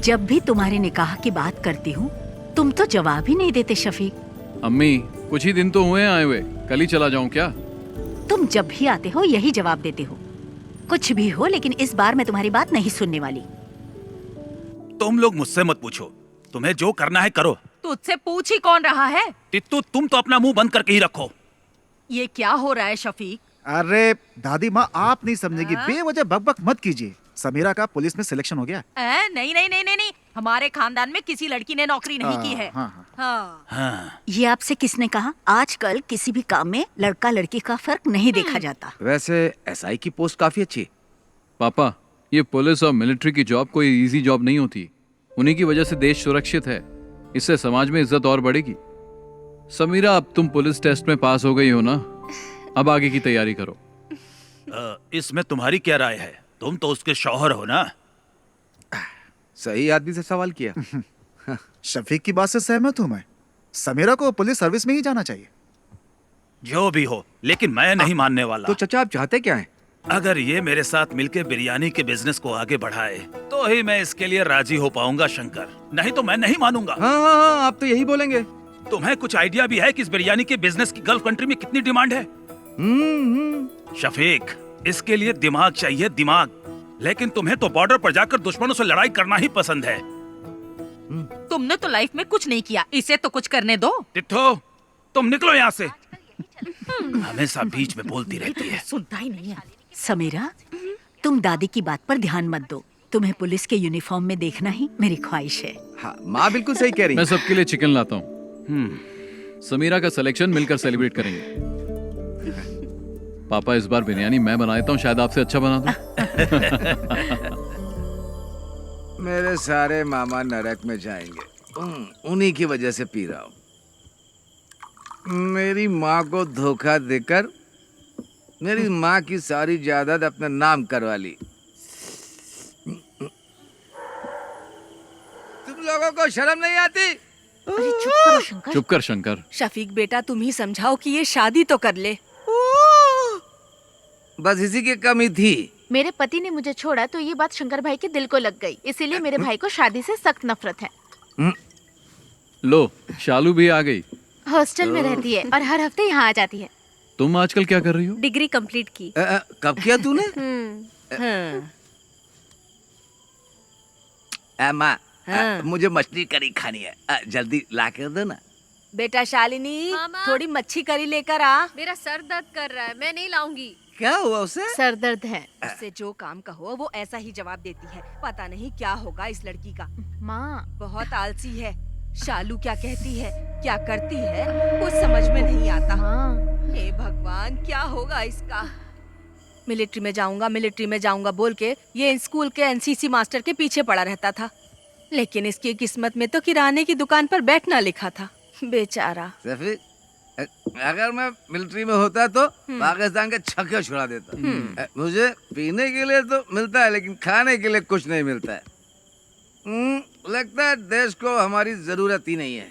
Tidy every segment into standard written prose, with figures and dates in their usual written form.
जब भी तुम्हारे निकाह की बात करती हूँ तुम तो जवाब ही नहीं देते शफीक। अम्मी कुछ ही दिन तो हुए आए हुए, कल ही चला जाऊं क्या? तुम जब भी आते हो यही जवाब देते हो। कुछ भी हो, लेकिन इस बार मैं तुम्हारी बात नहीं सुनने वाली। तुम लोग मुझसे मत पूछो, तुम्हें जो करना है करो। तुझसे पूछ ही कौन रहा है? तित्तू तुम तो अपना मुंह बंद करके ही रखो। ये क्या हो रहा है शफीक? अरे दादी माँ, आप नहीं समझेगी, बेवजह बकबक मत कीजिए। समीरा का पुलिस में सिलेक्शन हो गया। नहीं नहीं नहीं नहीं नहीं, हमारे खानदान में किसी लड़की ने नौकरी नहीं की है। हाँ। ये आपसे किसने कहा? आजकल किसी भी काम में लड़का लड़की का फर्क नहीं देखा जाता। वैसे एसआई की पोस्ट काफी अच्छी है। पापा, ये पुलिस और मिलिट्री की जॉब कोई इजी जॉब नहीं होती। उन्हीं की वजह से देश सुरक्षित है, इससे समाज में इज्जत और बढ़ेगी। समीरा, अब तुम पुलिस टेस्ट में पास हो गई हो ना, अब आगे की तैयारी करो। इसमें तुम्हारी क्या राय है? तुम तो उसके शौहर हो ना। सही आदमी से सवाल किया। शफीक की बात से सहमत हूँ मैं। समीरा को पुलिस सर्विस में ही जाना चाहिए। जो भी हो, लेकिन मैं नहीं मानने वाला। तो चचा आप चाहते क्या हैं? अगर ये मेरे साथ मिलकर बिरयानी के बिजनेस को आगे बढ़ाए तो ही मैं इसके लिए राजी हो पाऊंगा शंकर, नहीं तो मैं नहीं मानूंगा। हाँ, आप तो यही बोलेंगे। तुम्हें कुछ आइडिया भी है कि इस बिरयानी के बिजनेस की गल्फ कंट्री में कितनी डिमांड है? शफीक, इसके लिए दिमाग चाहिए, दिमाग। लेकिन तुम्हें तो बॉर्डर पर जाकर दुश्मनों से लड़ाई करना ही पसंद है। तुमने तो लाइफ में कुछ नहीं किया, इसे तो कुछ करने दो। तित्थो, तुम निकलो यहाँ से। हमेशा बीच में बोलती रहती है। सुनता ही नहीं है। समीरा, तुम दादी की बात पर ध्यान मत दो। तुम्हें पुलिस के यूनिफॉर्म में देखना ही मेरी ख्वाहिश है। हाँ, माँ बिल्कुल सही कह रही मैं सबके लिए चिकन लाता हूँ। समीरा का सिलेक्शन मिलकर सेलिब्रेट करेंगे। पापा, इस बार बिरयानी मैं बनाता हूँ, शायद आपसे अच्छा बना दूं। मेरे सारे मामा नरक में जाएंगे, उन्हीं की वजह से पी रहा हूँ। मेरी माँ को धोखा देकर मेरी माँ की सारी जायदाद अपने नाम करवा ली। तुम लोगों को शर्म नहीं आती? अरे चुप करो शंकर। चुप कर शंकर। शफीक बेटा, तुम ही समझाओ कि ये शादी तो कर ले। बस इसी की कमी थी। मेरे पति ने मुझे छोड़ा तो ये बात शंकर भाई के दिल को लग गई, इसीलिए मेरे भाई को शादी से सख्त नफरत है। लो, शालू भी आ गई। हॉस्टल में रहती है और हर हफ्ते यहाँ आ जाती है। तुम आजकल क्या कर रही हो? डिग्री कंप्लीट की। कब किया तूने? माँ, मुझे मछली करी खानी है, जल्दी ला कर दो ना। बेटा शालिनी, थोड़ी मच्छी करी लेकर आ। मेरा सर दर्द कर रहा है, मैं नहीं लाऊंगी। क्या हुआ उसे? सर दर्द है। उससे जो काम कहो वो ऐसा ही जवाब देती है। पता नहीं क्या होगा इस लड़की का। माँ, बहुत आलसी है। शालू क्या कहती है, क्या करती है, कुछ समझ में नहीं आता। हे भगवान, क्या होगा इसका। मिलिट्री में जाऊंगा बोल के ये स्कूल के एनसीसी मास्टर के पीछे पड़ा रहता था, लेकिन इसकी किस्मत में तो किराने की दुकान पर बैठना लिखा था। बेचारा। अगर मैं मिलिट्री में होता तो पाकिस्तान के छक्के छुड़ा देता। मुझे पीने के लिए तो मिलता है, लेकिन खाने के लिए कुछ नहीं मिलता है। लगता है देश को हमारी जरूरत ही नहीं है।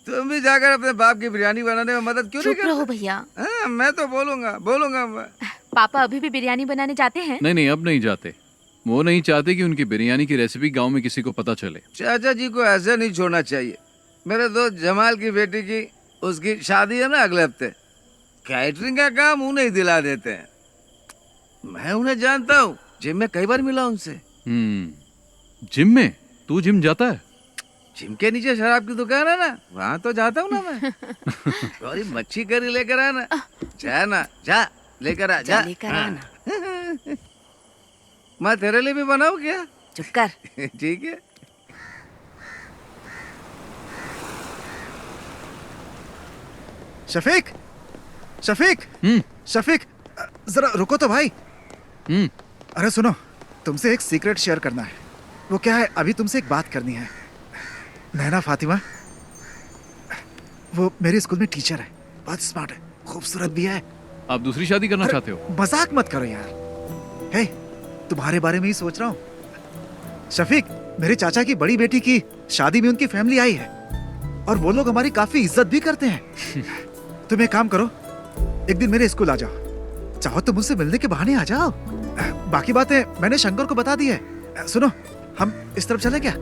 तुम भी जाकर अपने बाप की बिरयानी बनाने में मदद क्यों नहीं करते? चुप रहो भैया। मैं तो बोलूंगा मैं। पापा अभी भी बिरयानी बनाने जाते हैं? नहीं, अब नहीं जाते। वो नहीं चाहते कि उनकी बिरयानी की रेसिपी गांव में किसी को पता चले। चाचा जी को ऐसे नहीं छोड़ना चाहिए। मेरे दोस्त जमाल की बेटी की उसकी शादी है ना अगले हफ्ते। कैटरिंग का काम उन्हें ही दिला देते हैं। मैं उन्हें जानता हूँ, जिम में कई बार मिला उनसे। जिम में? तू जिम जाता है? जिम के नीचे शराब की दुकान है ना, वहाँ तो जाता हूँ ना मैं। थोड़ी मच्छी करी लेकर आना। जा लेकर आ जा। लेकर आना। मैं तेरे लिए भी बनाऊँ क्या? चुप कर। ठीक है। शफीक, शफीक, जरा रुको तो भाई। अरे सुनो, तुमसे एक सीक्रेट शेयर करना है। वो क्या है, अभी तुमसे एक बात करनी है। नैना फातिमा, वो मेरे स्कूल में टीचर है, बहुत स्मार्ट है, खूबसूरत भी है। आप दूसरी शादी करना चाहते हो? मजाक मत करो यार। हे, तुम्हारे बारे में ही सोच रहा हूँ। शफीक, मेरे चाचा की बड़ी बेटी की शादी में उनकी फैमिली आई है और वो लोग हमारी काफी इज्जत भी करते हैं। तुम एक काम करो, एक दिन मेरे स्कूल आ जाओ, चाहो तो मुझसे मिलने के बहाने आ जाओ। बाकी बातें मैंने शंकर को बता दी है। सुनो, हम इस तरफ चले क्या?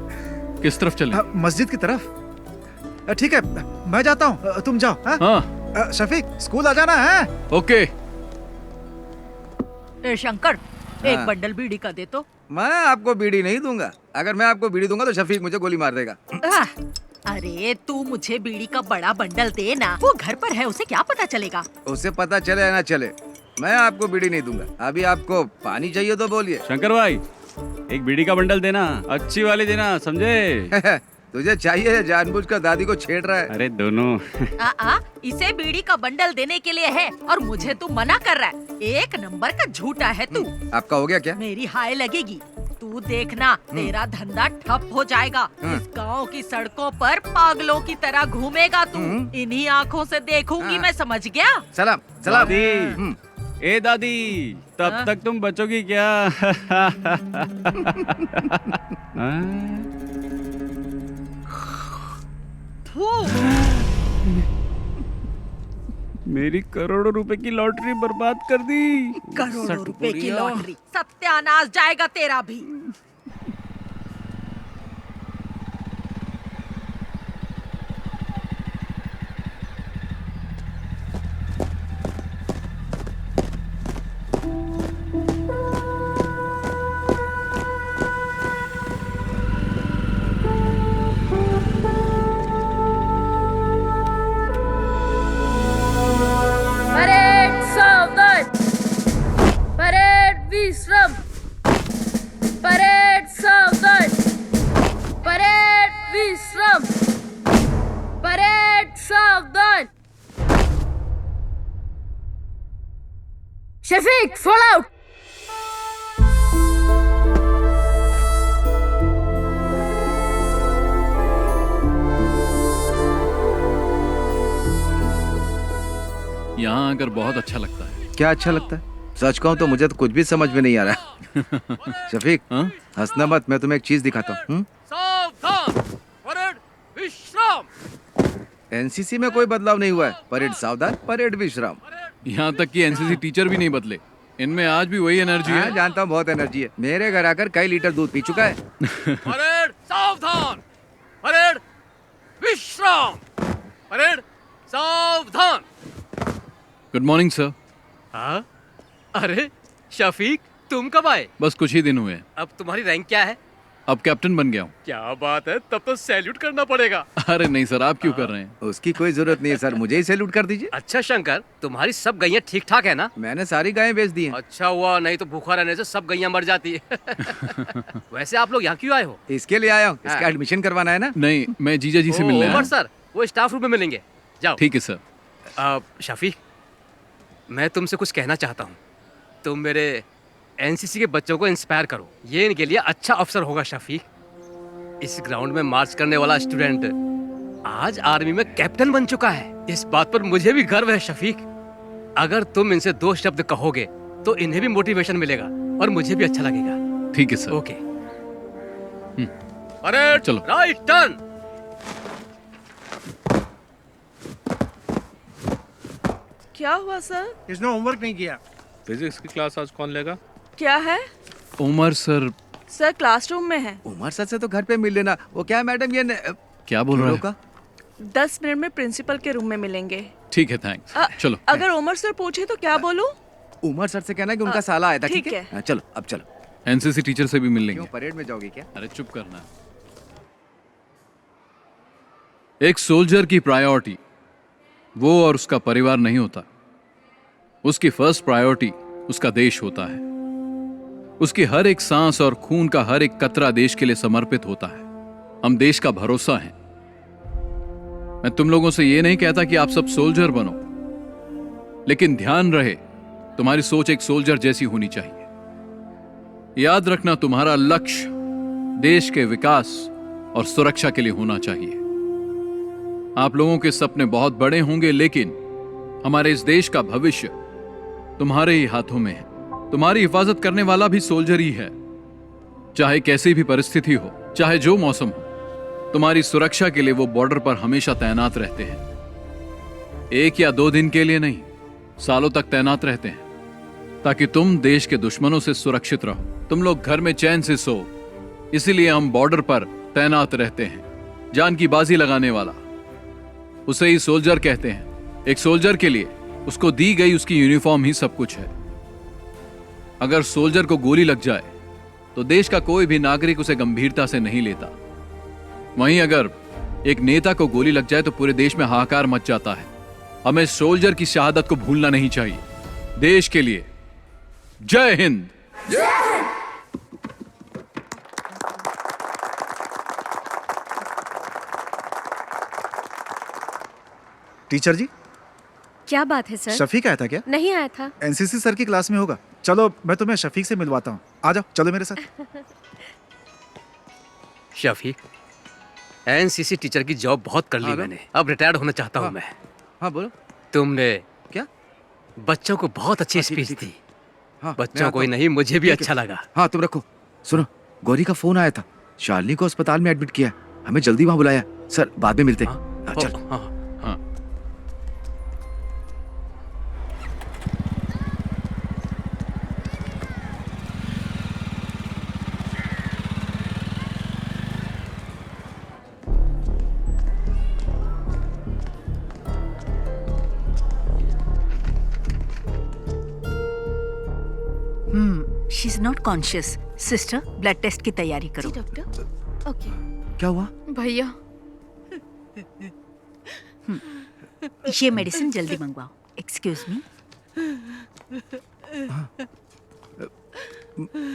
किस तरफ चले? मस्जिद की तरफ। ठीक है, मैं जाता हूँ, तुम जाओ। हाँ। शफीक, स्कूल आ जाना है। ओके। ए शंकर, एक बंडल बीड़ी का दे तो। मैं आपको बीड़ी नहीं दूंगा। अगर मैं आपको बीड़ी दूंगा तो शफीक मुझे गोली मार देगा। अरे तू मुझे बीड़ी का बड़ा बंडल दे ना, वो घर पर है, उसे क्या पता चलेगा? उसे पता चले या ना चले, मैं आपको बीड़ी नहीं दूंगा। अभी आपको पानी चाहिए तो बोलिए। शंकर भाई, एक बीड़ी का बंडल देना, अच्छी वाली देना, समझे? तुझे चाहिए या जानबूझकर दादी को छेड़ रहा है? अरे दोनों। इसे बीड़ी का बंडल देने के लिए है और मुझे तू मना कर रहा है। एक नंबर का झूठा है तू। आपका हो गया क्या? मेरी हाय लगेगी। तू देखना, तेरा धंधा ठप हो जाएगा। इस गांव की सड़कों पर पागलों की तरह घूमेगा तू। इन्हीं आँखों से देखूंगी मैं, समझ गया? सलाम सलाम। दादी, ए दादी, तब तक तुम बचोगी क्या? मेरी करोड़ों रुपए की लॉटरी बर्बाद कर दी। करोड़ों रुपए की लॉटरी, सत्यानाश जाएगा तेरा भी। विश्राम। परेड सावधान। परेड विश्राम। परेड सावधान। Shafiq, fall out. यहाँ आकर बहुत अच्छा लगता है। क्या अच्छा लगता है? सच कहूँ तो मुझे तो कुछ भी समझ में नहीं आ रहा। शफीक, हंसना मत, मैं तुम्हें एक चीज दिखाता हूँ। सावधान, परेड विश्राम। एनसीसी में कोई बदलाव नहीं हुआ है। परेड सावधान, परेड विश्राम। यहाँ तक कि एनसीसी टीचर भी नहीं बदले, इनमें आज भी वही एनर्जी है। जानता हूँ, बहुत एनर्जी है। मेरे घर आकर कई लीटर दूध पी चुका है। परेड सावधान, परेड विश्राम, परेड सावधान। Good morning sir. हाँ? अरे शफीक, तुम कब आए? बस कुछ ही दिन हुए। अब तुम्हारी रैंक क्या है? अब कैप्टन बन गया हूँ। क्या बात है, तब तो सैल्यूट करना पड़ेगा। अरे नहीं सर, आप क्यों कर रहे हैं? उसकी कोई जरूरत नहीं है सर, मुझे ही सैल्यूट कर दीजिए। अच्छा शंकर, तुम्हारी सब गैया ठीक ठाक है ना? मैंने सारी गायें बेच दी हैं। अच्छा हुआ, नहीं तो भूखा रहने से सब गैया मर जाती है। वैसे आप लोग यहाँ क्यों आए हो? इसके लिए आया हूँ, इसका एडमिशन करवाना है ना। नहीं, मैं जीजा जी से मिलने आया हूँ। सर, वो स्टाफ रूम में मिलेंगे, जाओ। ठीक है सर। शफीक, मैं तुमसे कुछ कहना चाहता हूँ। तुम मेरे एनसीसी के बच्चों को इंस्पायर करो, ये इनके लिए अच्छा अवसर होगा। शफीक, इस ग्राउंड में मार्च करने वाला स्टूडेंट आज आर्मी में कैप्टन बन चुका है। इस बात पर मुझे भी गर्व है। शफीक, अगर तुम इनसे 2 शब्द कहोगे तो इन्हें भी मोटिवेशन मिलेगा और मुझे भी अच्छा लगेगा। ठीक है सर। ओके। अरे चलो, राइट टर्न। क्या हुआ सर? इसने होमवर्क नहीं किया। फिजिक्स की क्लास आज कौन लेगा? क्या है? उमर सर। सर क्लासरूम में है। उमर सर से तो घर पे मिल लेना। वो क्या मैडम, ये क्या बोल रहा है? 10 मिनट में प्रिंसिपल के रूम में मिलेंगे। ठीक है, थैंक्स। चलो। अगर उमर सर पूछे तो क्या बोलूं? उमर सर से कहना कि उनका साला आया था। ठीक है। चलो, अब चलो। एनसीसी टीचर से भी मिल लेंगे। परेड में जाओगे क्या? अरे चुप करना। एक सोल्जर की प्रायोरिटी वो और उसका परिवार नहीं होता। उसकी फर्स्ट प्रायोरिटी उसका देश होता है। उसकी हर एक सांस और खून का हर एक कतरा देश के लिए समर्पित होता है। हम देश का भरोसा हैं। मैं तुम लोगों से यह नहीं कहता कि आप सब सोल्जर बनो, लेकिन ध्यान रहे तुम्हारी सोच एक सोल्जर जैसी होनी चाहिए। याद रखना, तुम्हारा लक्ष्य देश के विकास और सुरक्षा के लिए होना चाहिए। आप लोगों के सपने बहुत बड़े होंगे, लेकिन हमारे इस देश का भविष्य तुम्हारे ही हाथों में है। तुम्हारी हिफाजत करने वाला भी सोल्जर ही है। चाहे कैसी भी परिस्थिति हो, चाहे जो मौसम हो, तुम्हारी सुरक्षा के लिए वो बॉर्डर पर हमेशा तैनात रहते हैं। 1 या 2 दिन के लिए नहीं, सालों तक तैनात रहते हैं, ताकि तुम देश के दुश्मनों से सुरक्षित रहो। तुम लोग घर में चैन से सो, इसीलिए हम बॉर्डर पर तैनात रहते हैं। जान की बाजी लगाने वाला, उसे ही सोल्जर कहते हैं। एक सोल्जर के लिए उसको दी गई उसकी यूनिफॉर्म ही सब कुछ है। अगर सोल्जर को गोली लग जाए तो देश का कोई भी नागरिक उसे गंभीरता से नहीं लेता। वहीं अगर एक नेता को गोली लग जाए तो पूरे देश में हाहाकार मच जाता है। हमें सोल्जर की शहादत को भूलना नहीं चाहिए। देश के लिए जय हिंद। टीचर जी, क्या बात है सर? शफीक आया था क्या? नहीं आया था। एनसीसी सर की क्लास में होगा। चलो मैं तुम्हें शफीक से मिलवाता हूँ। आ जाओ, चलो मेरे साथ। शफीक, एनसीसी टीचर की जॉब बहुत कर ली मैंने, अब रिटायर्ड होना चाहता हूँ मैं। हाँ बोलो। तुमने क्या बच्चों को बहुत अच्छी स्पीच दी। हाँ, बच्चों को ही नहीं, मुझे भी अच्छा लगा। हाँ तुम रखो। सुनो, गौरी का फोन आया था। शालिनी को अस्पताल में एडमिट किया, हमें जल्दी वहां बुलाया। सर बाद में मिलते हैं। चल। हाँ। She is not conscious. Sister, blood test की तैयारी करो। जी डॉक्टर। ओके। क्या हुआ? भैया, ये मेडिसिन जल्दी मंगवाओ। Excuse me.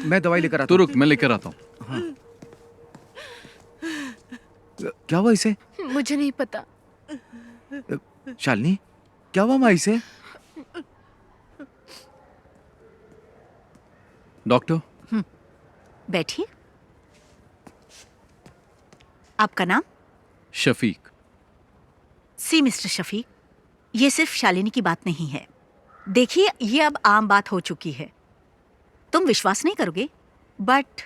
मैं दवाई लेकर आता तू रुक, मैं लेकर आता हूँ। हाँ। क्या हुआ इसे? मुझे नहीं पता। शालिनी, क्या हुआ माँ इसे? डॉक्टर। बैठिए। आपका नाम? शफीक। सी मिस्टर शफीक, ये सिर्फ शालिनी की बात नहीं है। देखिए, ये अब आम बात हो चुकी है। तुम विश्वास नहीं करोगे, बट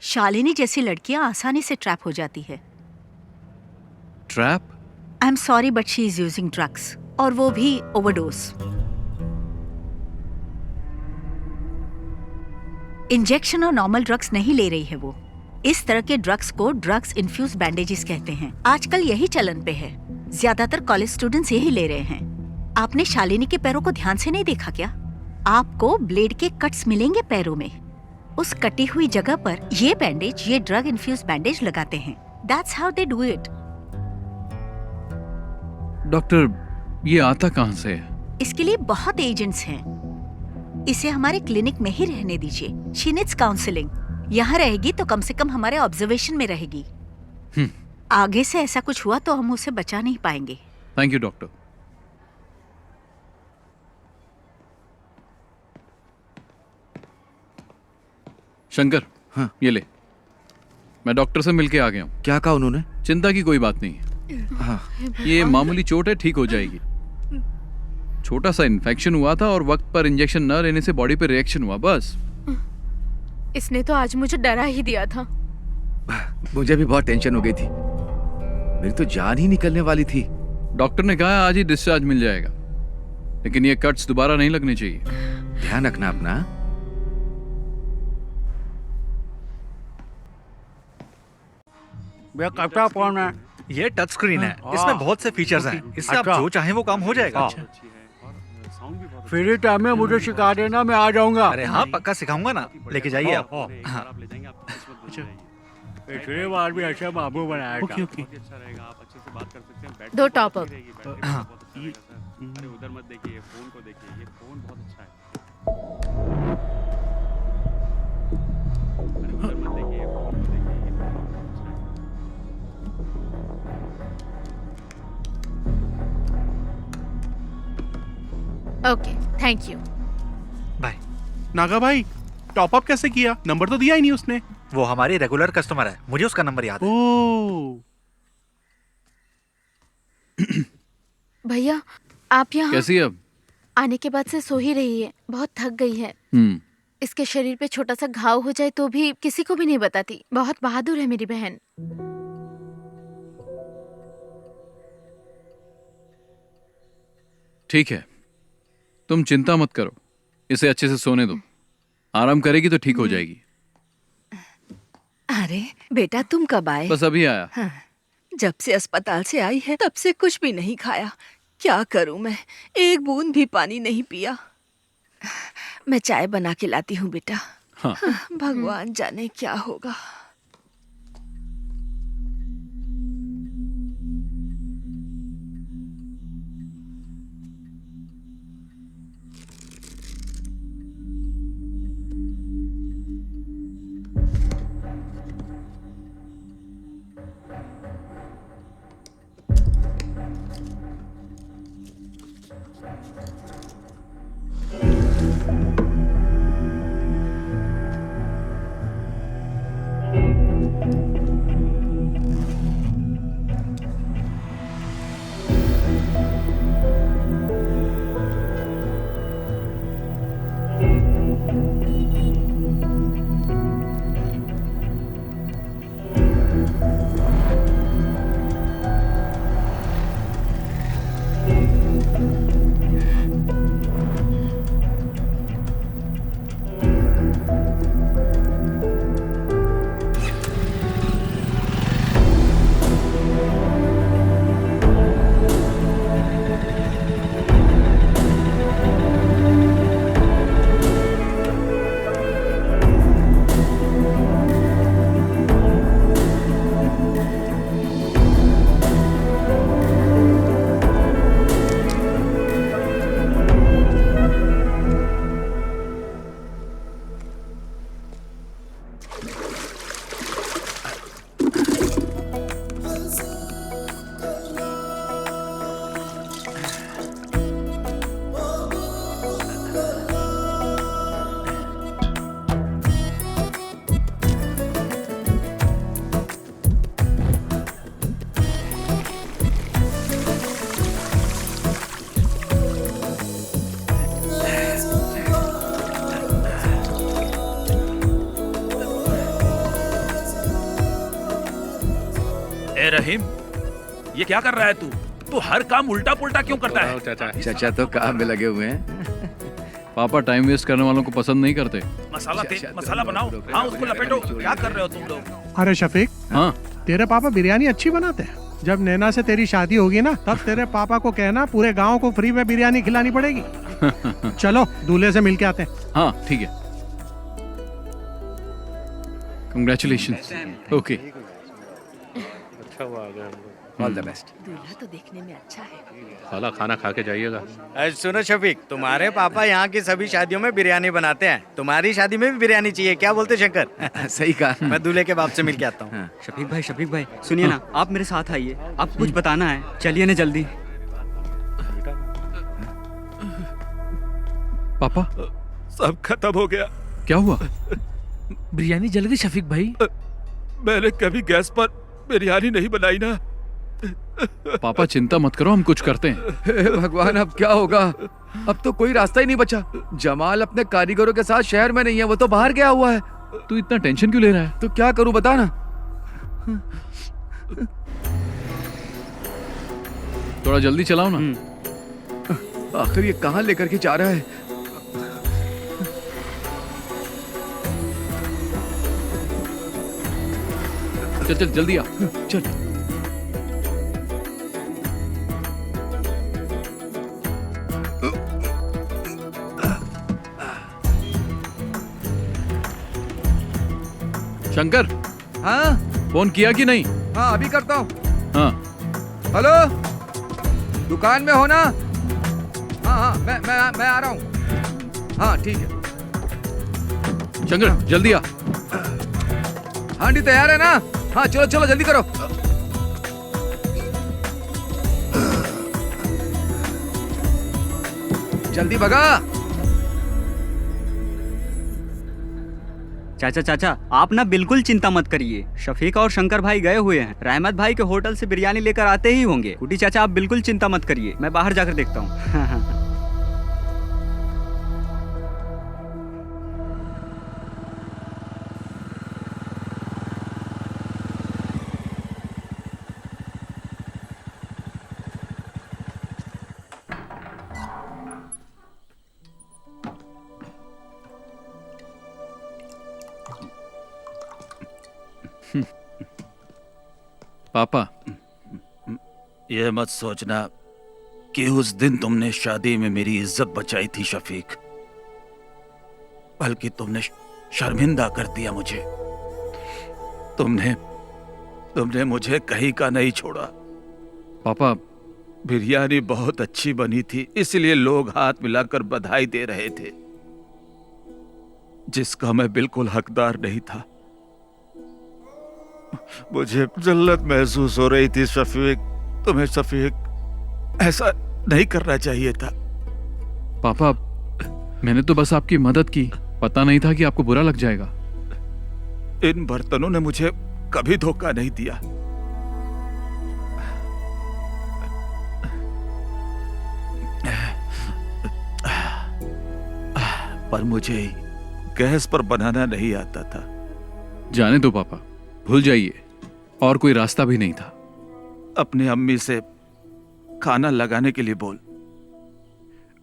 शालिनी जैसी लड़कियां आसानी से ट्रैप हो जाती है। Trap? I am sorry but she is using drugs, और वो भी ओवरडोज। इंजेक्शन और नॉर्मल ड्रग्स नहीं ले रही है वो। इस तरह के ड्रग्स को ड्रग्स इन्फ्यूज बैंडेजेस कहते हैं। आजकल यही चलन पे है। ज्यादातर कॉलेज स्टूडेंट्स यही ले रहे हैं। आपने शालिनी के पैरों को ध्यान से नहीं देखा क्या? आपको ब्लेड के कट्स मिलेंगे पैरों में। उस कटी हुई जगह पर ये बैंडेज, ये ड्रग इन्फ्यूज बैंडेज लगाते हैं। That's how they do it. Doctor, ये आता कहाँ से है? इसके लिए बहुत एजेंट्स हैं। इसे हमारे क्लिनिक में ही रहने दीजिए। She needs counselling. यहाँ रहेगी तो कम से कम हमारे ऑब्जर्वेशन में रहेगी। आगे से ऐसा कुछ हुआ तो हम उसे बचा नहीं पाएंगे। Thank you doctor. शंकर, हाँ। ये ले। मैं डॉक्टर से मिलके आ गया हूँ। क्या कहा उन्होंने? चिंता की कोई बात नहीं है। हाँ। ये मामूली चोट है, ठीक हो जाएगी। छोटा सा इन्फेक्शन हुआ था और वक्त पर इंजेक्शन न लेने से बॉडी पे रिएक्शन हुआ, बस। इसने तो आज मुझे डरा ही दिया था। मुझे भी बहुत टेंशन हो गई थी। मेरी तो जान ही निकलने वाली थी। डॉक्टर ने कहा आज ही डिस्चार्ज मिल जाएगा, लेकिन ये कट्स दोबारा नहीं लगने चाहिए। ध्यान रखना अपना। भैया कैप्टा फोन है। ये टच स्क्रीन है, इसमें बहुत से फीचर्स हैं। इससे आप जो चाहें वो काम हो जाएगा। फ्री टाइम में मुझे सिखा देना, मैं आ जाऊंगा। अरे हाँ, पक्का सिखाऊंगा ना, लेके जाइए आप। हाँ। पिछले बार भी ऐसा बाबू बनाया था। दो टॉप अप। अरे उधर मत देखिए, फोन को देखिए। ये फोन बहुत अच्छा है। अरे उधर मत देखिए, फोन को देखिए। ये फोन बहुत अच्छा है। Okay, thank you. Bye. Naga भाई, टॉप अप कैसे किया? नंबर तो दिया ही नहीं उसने। वो हमारी रेगुलर कस्टमर है, मुझे उसका नंबर याद है। ओह। भैया, आप यहाँ कैसी है अब? आने के बाद से सो ही रही है, बहुत थक गई है। इसके शरीर पे छोटा सा घाव हो जाए तो भी किसी को भी नहीं बताती। बहुत बहादुर है मेरी बहन। ठीक है, तुम चिंता मत करो, इसे अच्छे से सोने दो। आराम करेगी तो ठीक हो जाएगी। अरे बेटा तुम कब आए? बस अभी आया। हाँ, जब से अस्पताल से आई है तब से कुछ भी नहीं खाया। क्या करूं मैं, एक बूंद भी पानी नहीं पिया। मैं चाय बना के लाती हूँ बेटा। हाँ। भगवान जाने क्या होगा। ए रहीम, ये क्या कर रहा है तू? तू हर काम उल्टा पुल्टा क्यों करता है? चाचा तो काम में लगे हुए हैं। पापा टाइम वेस्ट करने वालों को पसंद नहीं करते। मसाला बनाओ। हाँ, उसको लपेटो। क्या कर रहे हो तुम लोग? अरे शफीक, हाँ तेरे पापा बिरयानी अच्छी बनाते हैं। जब नैना से तेरी शादी होगी ना, तब तेरे पापा को कहना पूरे गांव को फ्री में बिरयानी खिलानी पड़ेगी। चलो दूल्हे से मिल के आते हैं। हाँ ठीक है। कंग्रेचुलेशंस। ओके। अच्छा हुआ आ गए हम लोग। All the best. दूल्हा तो देखने में अच्छा है। साला खाना खा के जाइएगा। सुनो शफीक, तुम्हारे पापा यहाँ की सभी शादियों में बिरयानी बनाते हैं। तुम्हारी शादी में भी बिरयानी चाहिए, क्या बोलते शंकर? सही कहा। मैं दूल्हे के बाप से मिल के आता हूँ। शफीक भाई सुनिए ना, आप मेरे साथ आइए, आपको कुछ बताना है। चलिए ना जल्दी। पापा सब खत्म हो गया। क्या हुआ? बिरयानी जल गई शफीक भाई। मैंने कभी गैस पर बिरयानी नहीं बनाई ना। पापा चिंता मत करो, हम कुछ करते हैं। हे भगवान, अब क्या होगा? अब तो कोई रास्ता ही नहीं बचा। जमाल अपने कारीगरों के साथ शहर में नहीं है, वो तो बाहर गया हुआ है। तू इतना टेंशन क्यों ले रहा है? तो क्या करूं बता ना। थोड़ा जल्दी चलाओ ना। आखिर ये कहाँ लेकर के जा रहा है? चल चल जल्दी आ। चल। शंकर, हाँ फोन किया कि नहीं? हाँ अभी करता हूँ। हाँ हेलो, दुकान में हो ना? हाँ हाँ मैं आ रहा हूँ। हाँ ठीक है। शंकर जल्दी आ। हांडी तैयार है ना? हाँ चलो चलो जल्दी करो। जल्दी भगा। चाचा आप ना बिल्कुल चिंता मत करिए। शफीक और शंकर भाई गए हुए हैं, रहमत भाई के होटल से बिरयानी लेकर आते ही होंगे। कुटी चाचा आप बिल्कुल चिंता मत करिए, मैं बाहर जाकर देखता हूँ। पापा, ये मत सोचना कि उस दिन तुमने शादी में मेरी इज्जत बचाई थी शफीक, बल्कि तुमने शर्मिंदा कर दिया मुझे। तुमने मुझे कहीं का नहीं छोड़ा। पापा, बिरयानी बहुत अच्छी बनी थी, इसलिए लोग हाथ मिलाकर बधाई दे रहे थे, जिसका मैं बिल्कुल हकदार नहीं था। मुझे जल्लत महसूस हो रही थी शफीक। तुम्हें शफीक ऐसा नहीं करना चाहिए था। पापा, मैंने तो बस आपकी मदद की, पता नहीं था कि आपको बुरा लग जाएगा। इन बर्तनों ने मुझे कभी धोखा नहीं दिया। पर मुझे गैस पर बनाना नहीं आता था। जाने दो पापा, भूल जाइए, और कोई रास्ता भी नहीं था। अपनी अम्मी से खाना लगाने के लिए बोल।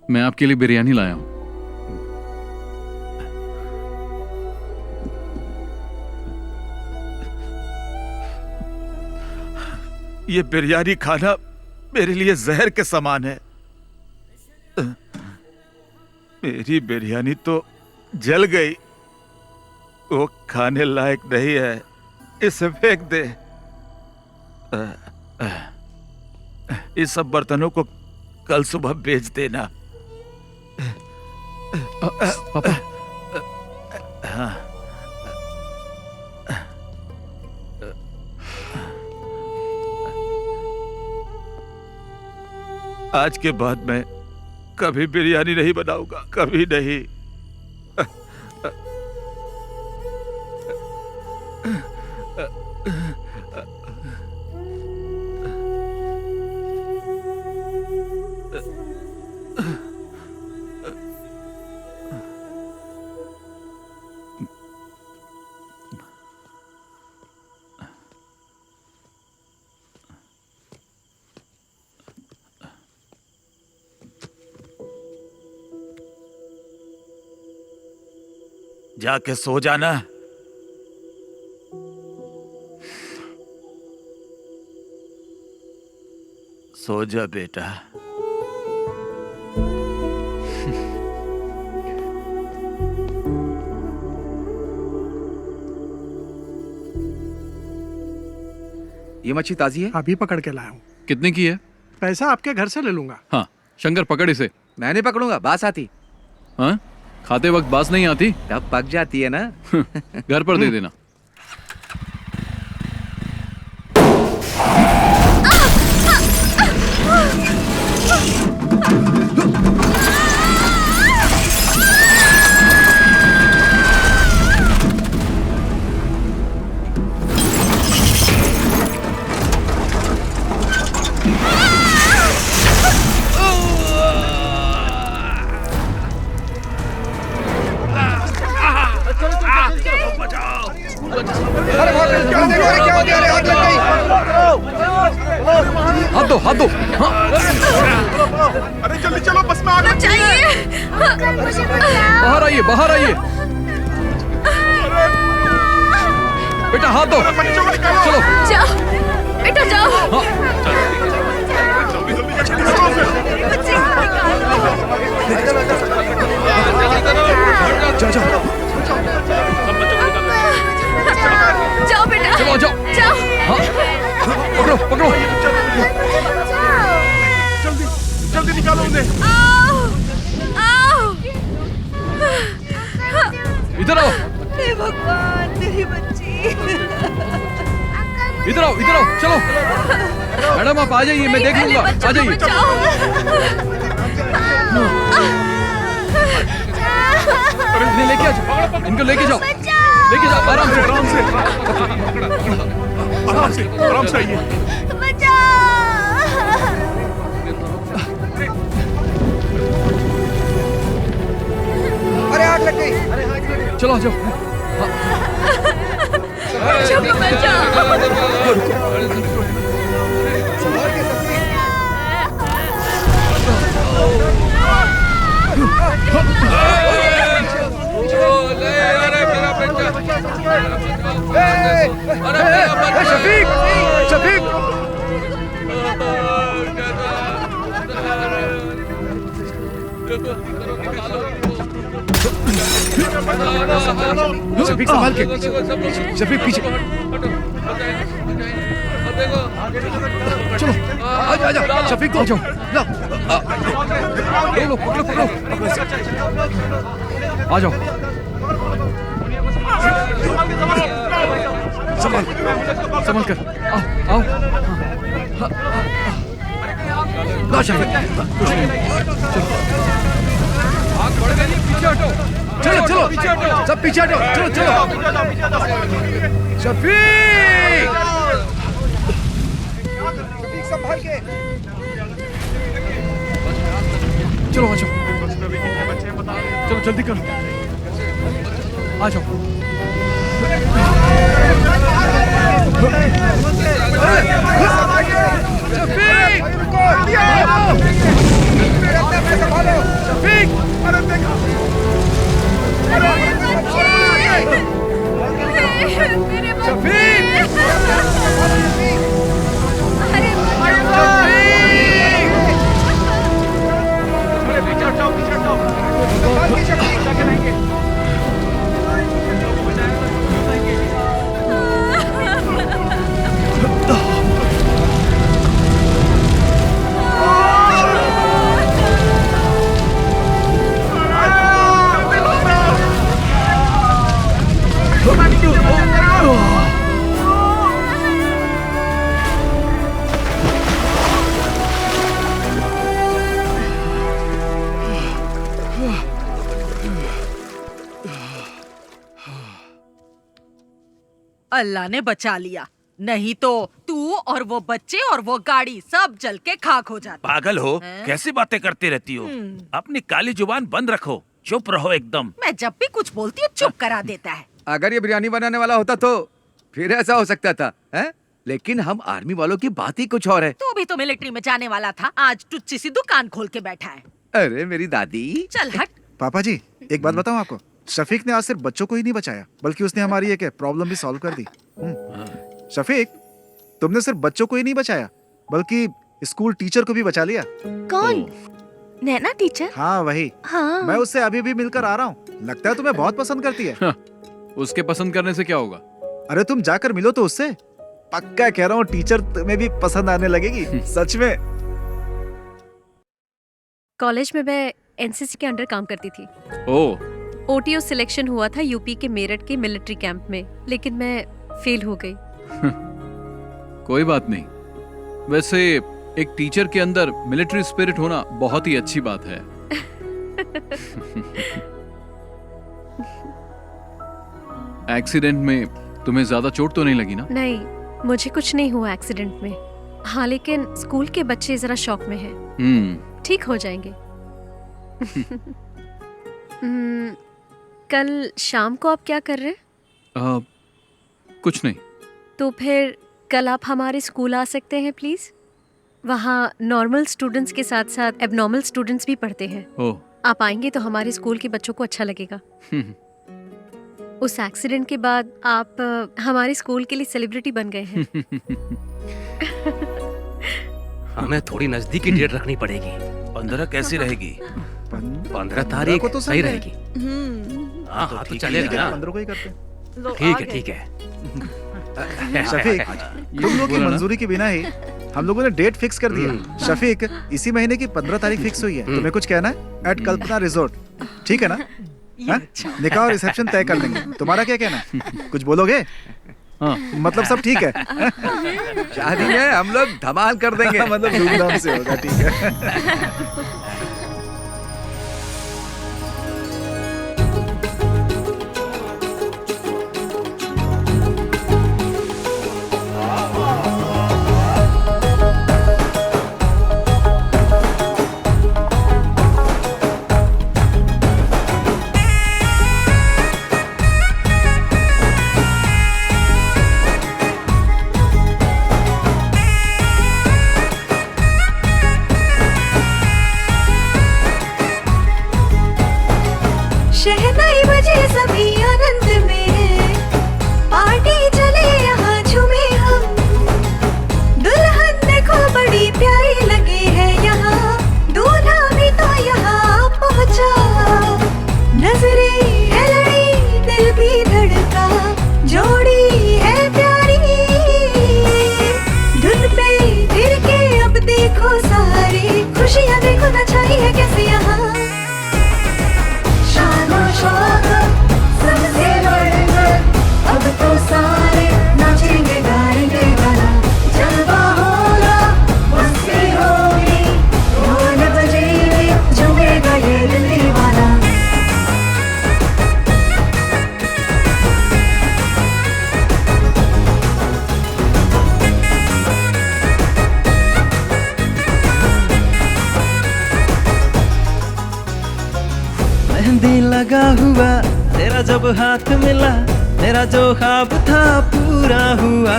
मैं आपके लिए बिरयानी लाया हूं। ये बिरयानी खाना मेरे लिए जहर के समान है। मेरी बिरयानी तो जल गई, वो खाने लायक नहीं है, इसे फेंक दे। इस सब बर्तनों को कल सुबह बेच देना। पापा, हाँ। आज के बाद मैं कभी बिरयानी नहीं बनाऊंगा, कभी नहीं। जाके सो जाना। सो जा बेटा। ये मच्छी ताजी है? अभी पकड़ के लाया हूँ। कितने की है? पैसा आपके घर से ले लूंगा। हाँ, शंकर पकड़ इसे। मैं नहीं पकड़ूंगा, बास आती। हाँ, खाते वक्त बास नहीं आती? तब पक जाती है ना। घर पर दे देना। हाथ दो, हाथ दो। हाँ। अरे जल्दी चलो, बस में आग लग गई है। बाहर आइए, बाहर आइए। बेटा हाथ दो। चलो जाओ बेटा, जाओ। जाओ बेटा, चलो जाओ, जाओ। हाँ, पकड़ो पकड़ो। जल्दी जल्दी निकालो उन्हें। इधर आओ, हे भगवान, तेरी बच्ची। इधर आओ, इधर आओ, चलो। मैडम आप आ जाइए, मैं देख लूंगा। आ जाइए। इन्हें लेके आ जाओ, इनको लेके जाओ, लेके जाओ। आराम से, आराम से, आराम से, आराम से आइए। अरे आग लग गई। चलो आ जाओ। अरे शफीक शफीक शफीक संभाल के। शफीक पीछे। चलो आ जाओ शफीक को। जाओ लो पकड़ो आ जाओ। संभाल कर। आओ ला शफीक। चलो चलो सब पीछे हटो। चलो शफीक संभाल के। चलो आ जाओ। चलो जल्दी करो आ जाओ। अल्लाह ने बचा लिया, नहीं तो तू और वो बच्चे और वो गाड़ी सब जल के खाक हो जाते। पागल हो, कैसी बातें करती रहती हो? अपनी काली जुबान बंद रखो, चुप रहो एकदम। मैं जब भी कुछ बोलती हूँ चुप करा देता है। अगर ये बिरयानी बनाने वाला होता तो फिर ऐसा हो सकता था, हैं? लेकिन हम आर्मी वालों की बात ही कुछ और है। तू भी तो मिलिट्री में जाने वाला था, आज टुच्ची सी दुकान खोल के बैठा है। अरे मेरी दादी। चल हट। पापा जी एक बात बताऊं आपको, शफीक ने आज सिर्फ बच्चों को ही नहीं बचाया बल्कि उसने हमारी एक प्रॉब्लम भी सॉल्व कर दी। शफीक तुमने सिर्फ बच्चों को ही नहीं बचाया बल्कि स्कूल टीचर को भी बचा लिया। कौन? नैना टीचर? हाँ वही। हाँ। मैं उससे अभी भी मिलकर आ रहा हूँ, लगता है तुम्हें बहुत पसंद करती है। उसके पसंद करने से क्या होगा? अरे तुम जाकर मिलो तो उससे, पक्का कह रहा हूँ टीचर तुम्हें भी पसंद आने लगेगी। सच में। कॉलेज में मैं एनसीसी के अंडर काम करती थी। ओह। ओटीओ सिलेक्शन हुआ था यूपी के मेरठ के मिलिट्री कैंप में, लेकिन मैं फेल हो गई। कोई बात नहीं, वैसे एक टीचर के अंदर मिलिट्री स्पिरिट होना बहुत ही अच्छी बात है। एक्सीडेंट में तुम्हें ज्यादा चोट तो नहीं लगी ना? नहीं, मुझे कुछ नहीं हुआ एक्सीडेंट में। हाँ, लेकिन स्कूल के बच्चे जरा शॉक में हैं। ठीक हो जाएंगे। कल शाम को आप क्या कर रहे हैं? कुछ नहीं। तो फिर कल आप हमारे स्कूल आ सकते हैं प्लीज? वहाँ नॉर्मल स्टूडेंट्स के साथ साथ एबनॉर्मल स्टूडेंट्स भी पढ़ते हैं। ओह। आप आएंगे तो हमारे स्कूल के बच्चों को अच्छा लगेगा। उस एक्सीडेंट के बाद आप हमारे स्कूल के लिए सेलिब्रिटी बन गए हैं। हमें थोड़ी नजदीकी डेट रखनी पड़ेगी। 15 कैसी रहेगी? 15 तारीख तो सही रहेगी। हाँ हाँ तो चलेगा ना। 15 को ही करते हैं। ठीक है ठीक है। शफीक तुम लोग की मंजूरी के बिना ही हम लोगों ने डेट फिक्स कर दिया। शफीक इसी महीने की 15 तारीख फिक्स हुई है। तुम्हें कुछ कहना है? एट कल्पना रिजोर्ट, ठीक है ना? निकाह और रिसेप्शन तय कर लेंगे। तुम्हारा क्या कहना है? कुछ बोलोगे? हाँ। मतलब सब ठीक है? शादी में हम लोग धमाल कर देंगे। मतलब धूमधाम से होगा, ठीक है। शहनाई बजे सभी आनंद में, पार्टी चले है कैसे यहाँ शान और शौकत सबसे बढ़कर अब तो सारे नाचेंगे गाएंगे गाना जलवा होगा मस्ती होगी ढोल बजेंगे झूमेगा ये दिल दीवाना मेहंदी लगा हुआ तेरा जब हाथ मिला मेरा जो ख्वाब था पूरा हुआ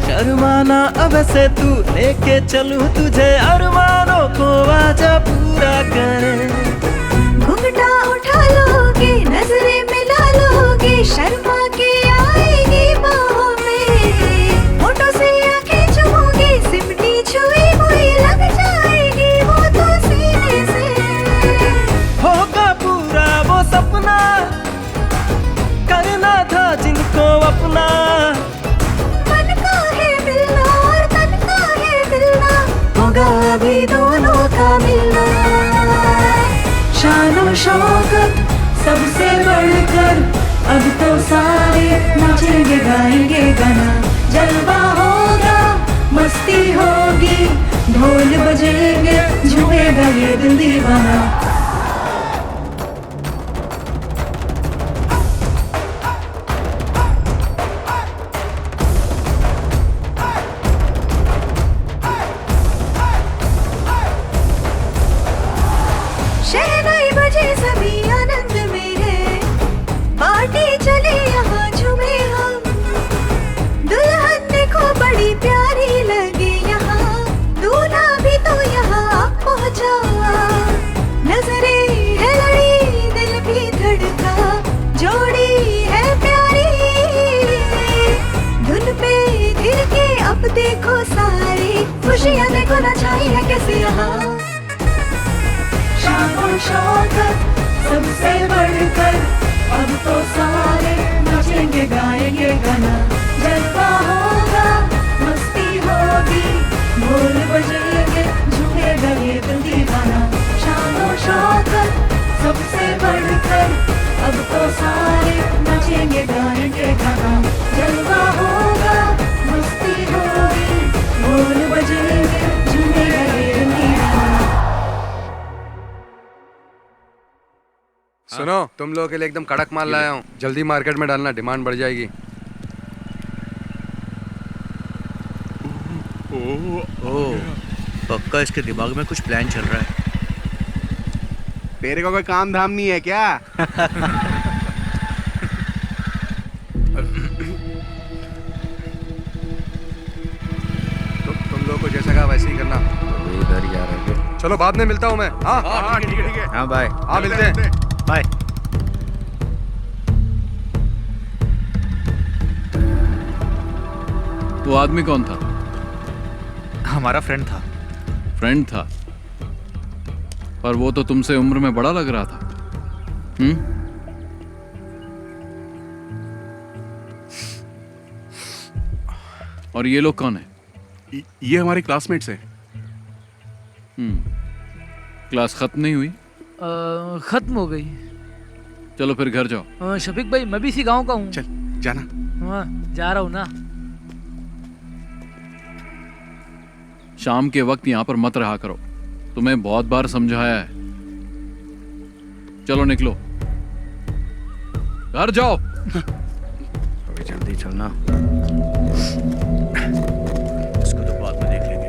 शर्माना अब से तू लेके चलूं तुझे अरमानों को आजा पूरा करे घुंघटा उठा लोगे नजरें मिला लोगे शर्मा के आएगी बाहों में होठों से आंखें चुमोगे सिमटी छुई हुई लग जाएगी वो तो सीने से होगा पूरा वो सपना करना था जिनको अपना मन का है मिलना और तन का है मिलना होगा अभी दोनों का मिलना शान और शौकत सबसे बढ़कर अब तो सारे नाचेंगे गाएंगे गाना जलवा होगा मस्ती होगी ढोल बजेंगे झूमेगा ये दिल दीवाना शहनाई बजे सभी आनंद में है पार्टी चले यहाँ झूमे हम दुल्हन देखो बड़ी प्यारी लगी यहाँ दूल्हा भी तो यहाँ पहुँचा नजरे है लड़ी दिल भी धड़का जोड़ी है प्यारी धुन पे गिर के अब देखो सारी खुशियाँ देखो ना छाई है कैसे यहाँ शान और शौकत सबसे बढ़कर अब तो सारे नाचेंगे गाएंगे गाना जलवा होगा मस्ती होगी ढोल बजेंगे झूमेगा ये दिल दीवाना शान और शौकत सबसे बढ़कर अब तो सारे नाचेंगे गाएंगे गाना जलवा होगा मस्ती होगी ढोल बजेंगे झूमेगा ये दिल दीवाना सुनो तुम लोगों के लिए एकदम कड़क माल लाया हूँ जल्दी मार्केट में डालना डिमांड बढ़ जाएगी ओह पक्का इसके दिमाग में कुछ प्लान चल रहा है तेरे को कोई काम धाम नहीं है क्या तुम लोगों को जैसा कहा वैसे ही करना इधर ही आ रहे हैं चलो बाद में मिलता हूँ मैं हाँ ठीक है हाँ बाय हाँ मिलते हैं बाय वो आदमी कौन था हमारा फ्रेंड था फ्रेंड था पर वो तो तुमसे उम्र में बड़ा लग रहा था और ये लोग कौन है ये हमारे क्लासमेट्स हैं क्लास खत्म नहीं हुई खत्म हो गई चलो फिर घर जाओ शफीक भाई मैं भी इसी गांव का हूँ चल जाना हाँ जा रहा हूँ ना शाम के वक्त यहाँ पर मत रहा करो तुम्हें बहुत बार समझाया है चलो निकलो घर जाओ अभी जल्दी चलना इसको तो बाद में देख लेंगे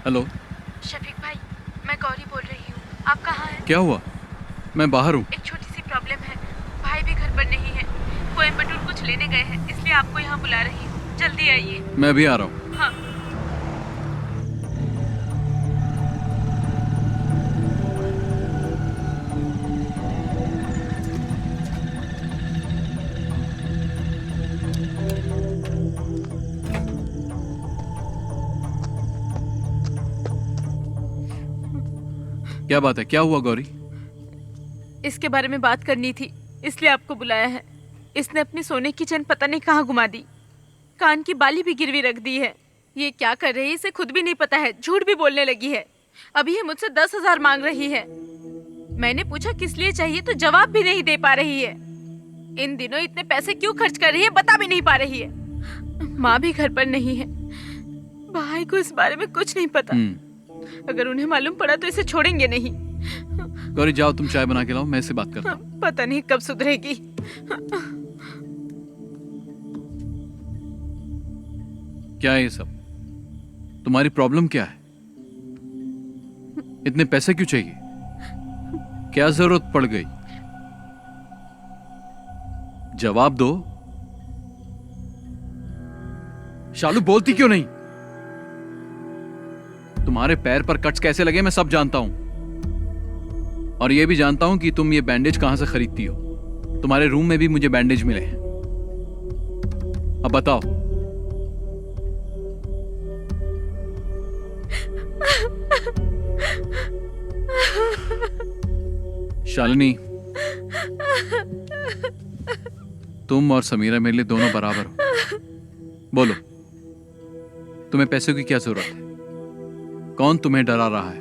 हेलो, शफीक भाई, मैं गौरी बोल रही हूँ। आप कहाँ हैं? क्या हुआ? मैं बाहर हूँ। एक छोटी सी प्रॉब्लम है। भाई भी घर पर नहीं है। कोयम्बटूर कुछ लेने गए हैं, इसलिए आपको यहाँ बुला रही हूँ। जल्दी आइए। मैं भी आ रहा हूँ। हाँ। क्या बात है? क्या हुआ गौरी? इसके बारे में बात करनी थी, इसलिए आपको बुलाया है। इसने अपनी सोने की चेन पता नहीं कहाँ घुमा दी, कान की बाली भी गिरवी रख दी है। ये क्या कर रही है इसे खुद भी नहीं पता है, झूठ भी बोलने लगी है। अभी ये मुझसे 10,000 मांग रही है। मैंने पूछा किस लिए चाहिए तो जवाब भी नहीं दे पा रही है। इन दिनों इतने पैसे क्यों खर्च कर रही है बता भी नहीं पा रही है। माँ भी घर पर नहीं है। भाई को इस बारे में कुछ नहीं पता। अगर उन्हें मालूम पड़ा तो इसे छोड़ेंगे नहीं। गौरी जाओ, तुम चाय बना के लाओ, मैं इससे बात करता हूँ। पता नहीं कब सुधरेगी। क्या है ये सब? तुम्हारी प्रॉब्लम क्या है? इतने पैसे क्यों चाहिए? क्या जरूरत पड़ गई? जवाब दो। शालू बोलती क्यों नहीं? तुम्हारे पैर पर कट्स कैसे लगे मैं सब जानता हूं, और यह भी जानता हूं कि तुम ये बैंडेज कहां से खरीदती हो। तुम्हारे रूम में भी मुझे बैंडेज मिले हैं। अब बताओ। शालिनी, तुम और समीरा मेरे लिए दोनों बराबर हो। बोलो, तुम्हें पैसों की क्या जरूरत है? कौन तुम्हें डरा रहा है?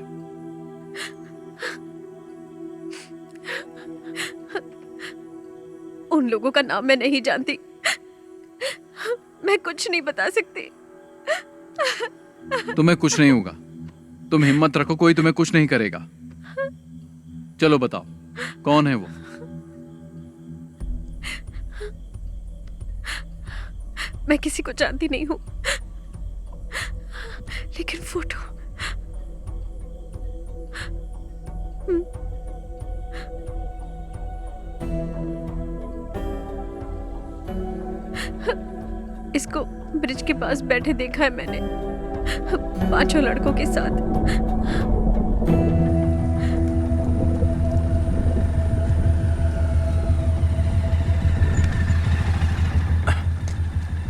उन लोगों का नाम मैं नहीं जानती, मैं कुछ नहीं बता सकती। तुम्हें कुछ नहीं होगा, तुम हिम्मत रखो, कोई तुम्हें कुछ नहीं करेगा। चलो बताओ, कौन है वो? मैं किसी को जानती नहीं हूं, लेकिन फोटो इसको ब्रिज के पास बैठे देखा है मैंने, 5 लड़कों के साथ।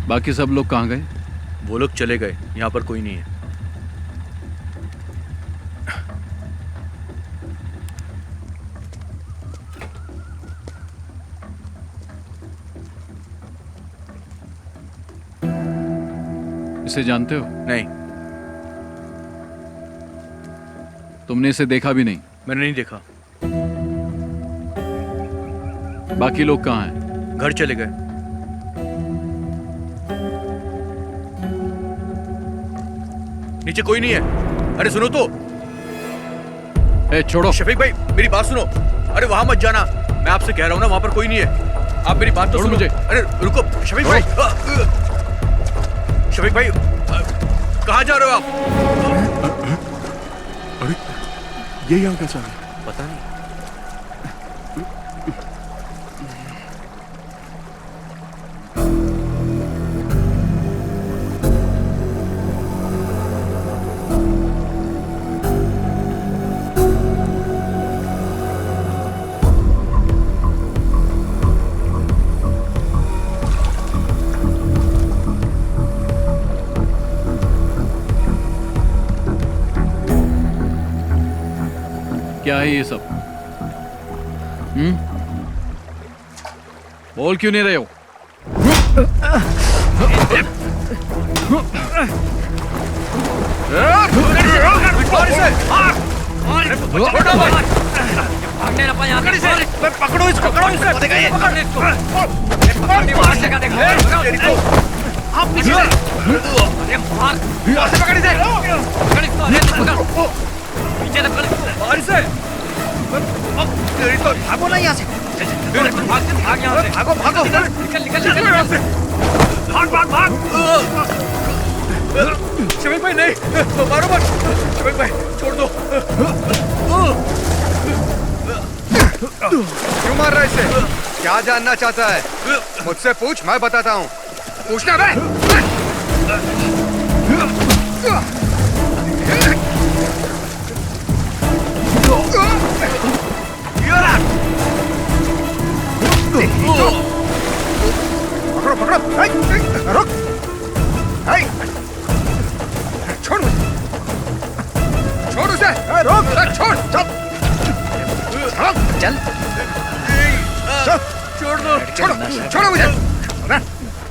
बाकी सब लोग कहाँ गए? वो लोग चले गए, यहाँ पर कोई नहीं है। इसे जानते हो? नहीं। तुमने इसे देखा भी नहीं? मैंने नहीं देखा। बाकी लोग कहाँ हैं? घर चले गए। नीचे कोई नहीं है। अरे सुनो तो। ए, छोड़ो। शफीक भाई मेरी बात सुनो। अरे वहां मत जाना, मैं आपसे कह रहा हूं ना, वहां पर कोई नहीं है। आप मेरी बात तो सुनो। मुझे। अरे रुको शफीक भाई। शफीक भाई कहाँ जा रहे हो आप? अरे ये यहाँ कैसा है? पता नहीं। क्या है ये सब? बोल क्यों नहीं रहे हो? पकड़ो इसको, पकड़ो भागो ना यहाँ से। भाग यहाँ से। भागो भागो। निकल निकल निकल यहाँ से। भाग भाग भाग। शफीक भाई नहीं, मारो मत। शफीक भाई छोड़ दो। क्यों मार रहा है इसे? क्या जानना चाहता है? मुझसे पूछ, मैं बताता हूँ। पूछना बे। पकड़ो पकड़ो, रुक, छोड़ मुझे, छोड़ उसे, रोक, छोड़, चल, चल, छोड़ दो, छोड़ो, छोड़ो मुझे,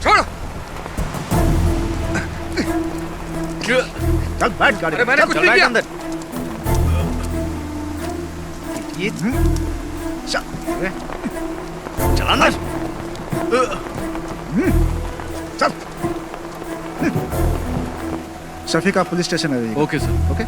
छोड़ो। चल बैठ गाड़ी। अरे मैंने कुछ नहीं किया। अंदर ये चलाना। चल। शफीक आप पुलिस स्टेशन आ जाइए। Okay sir. ओके।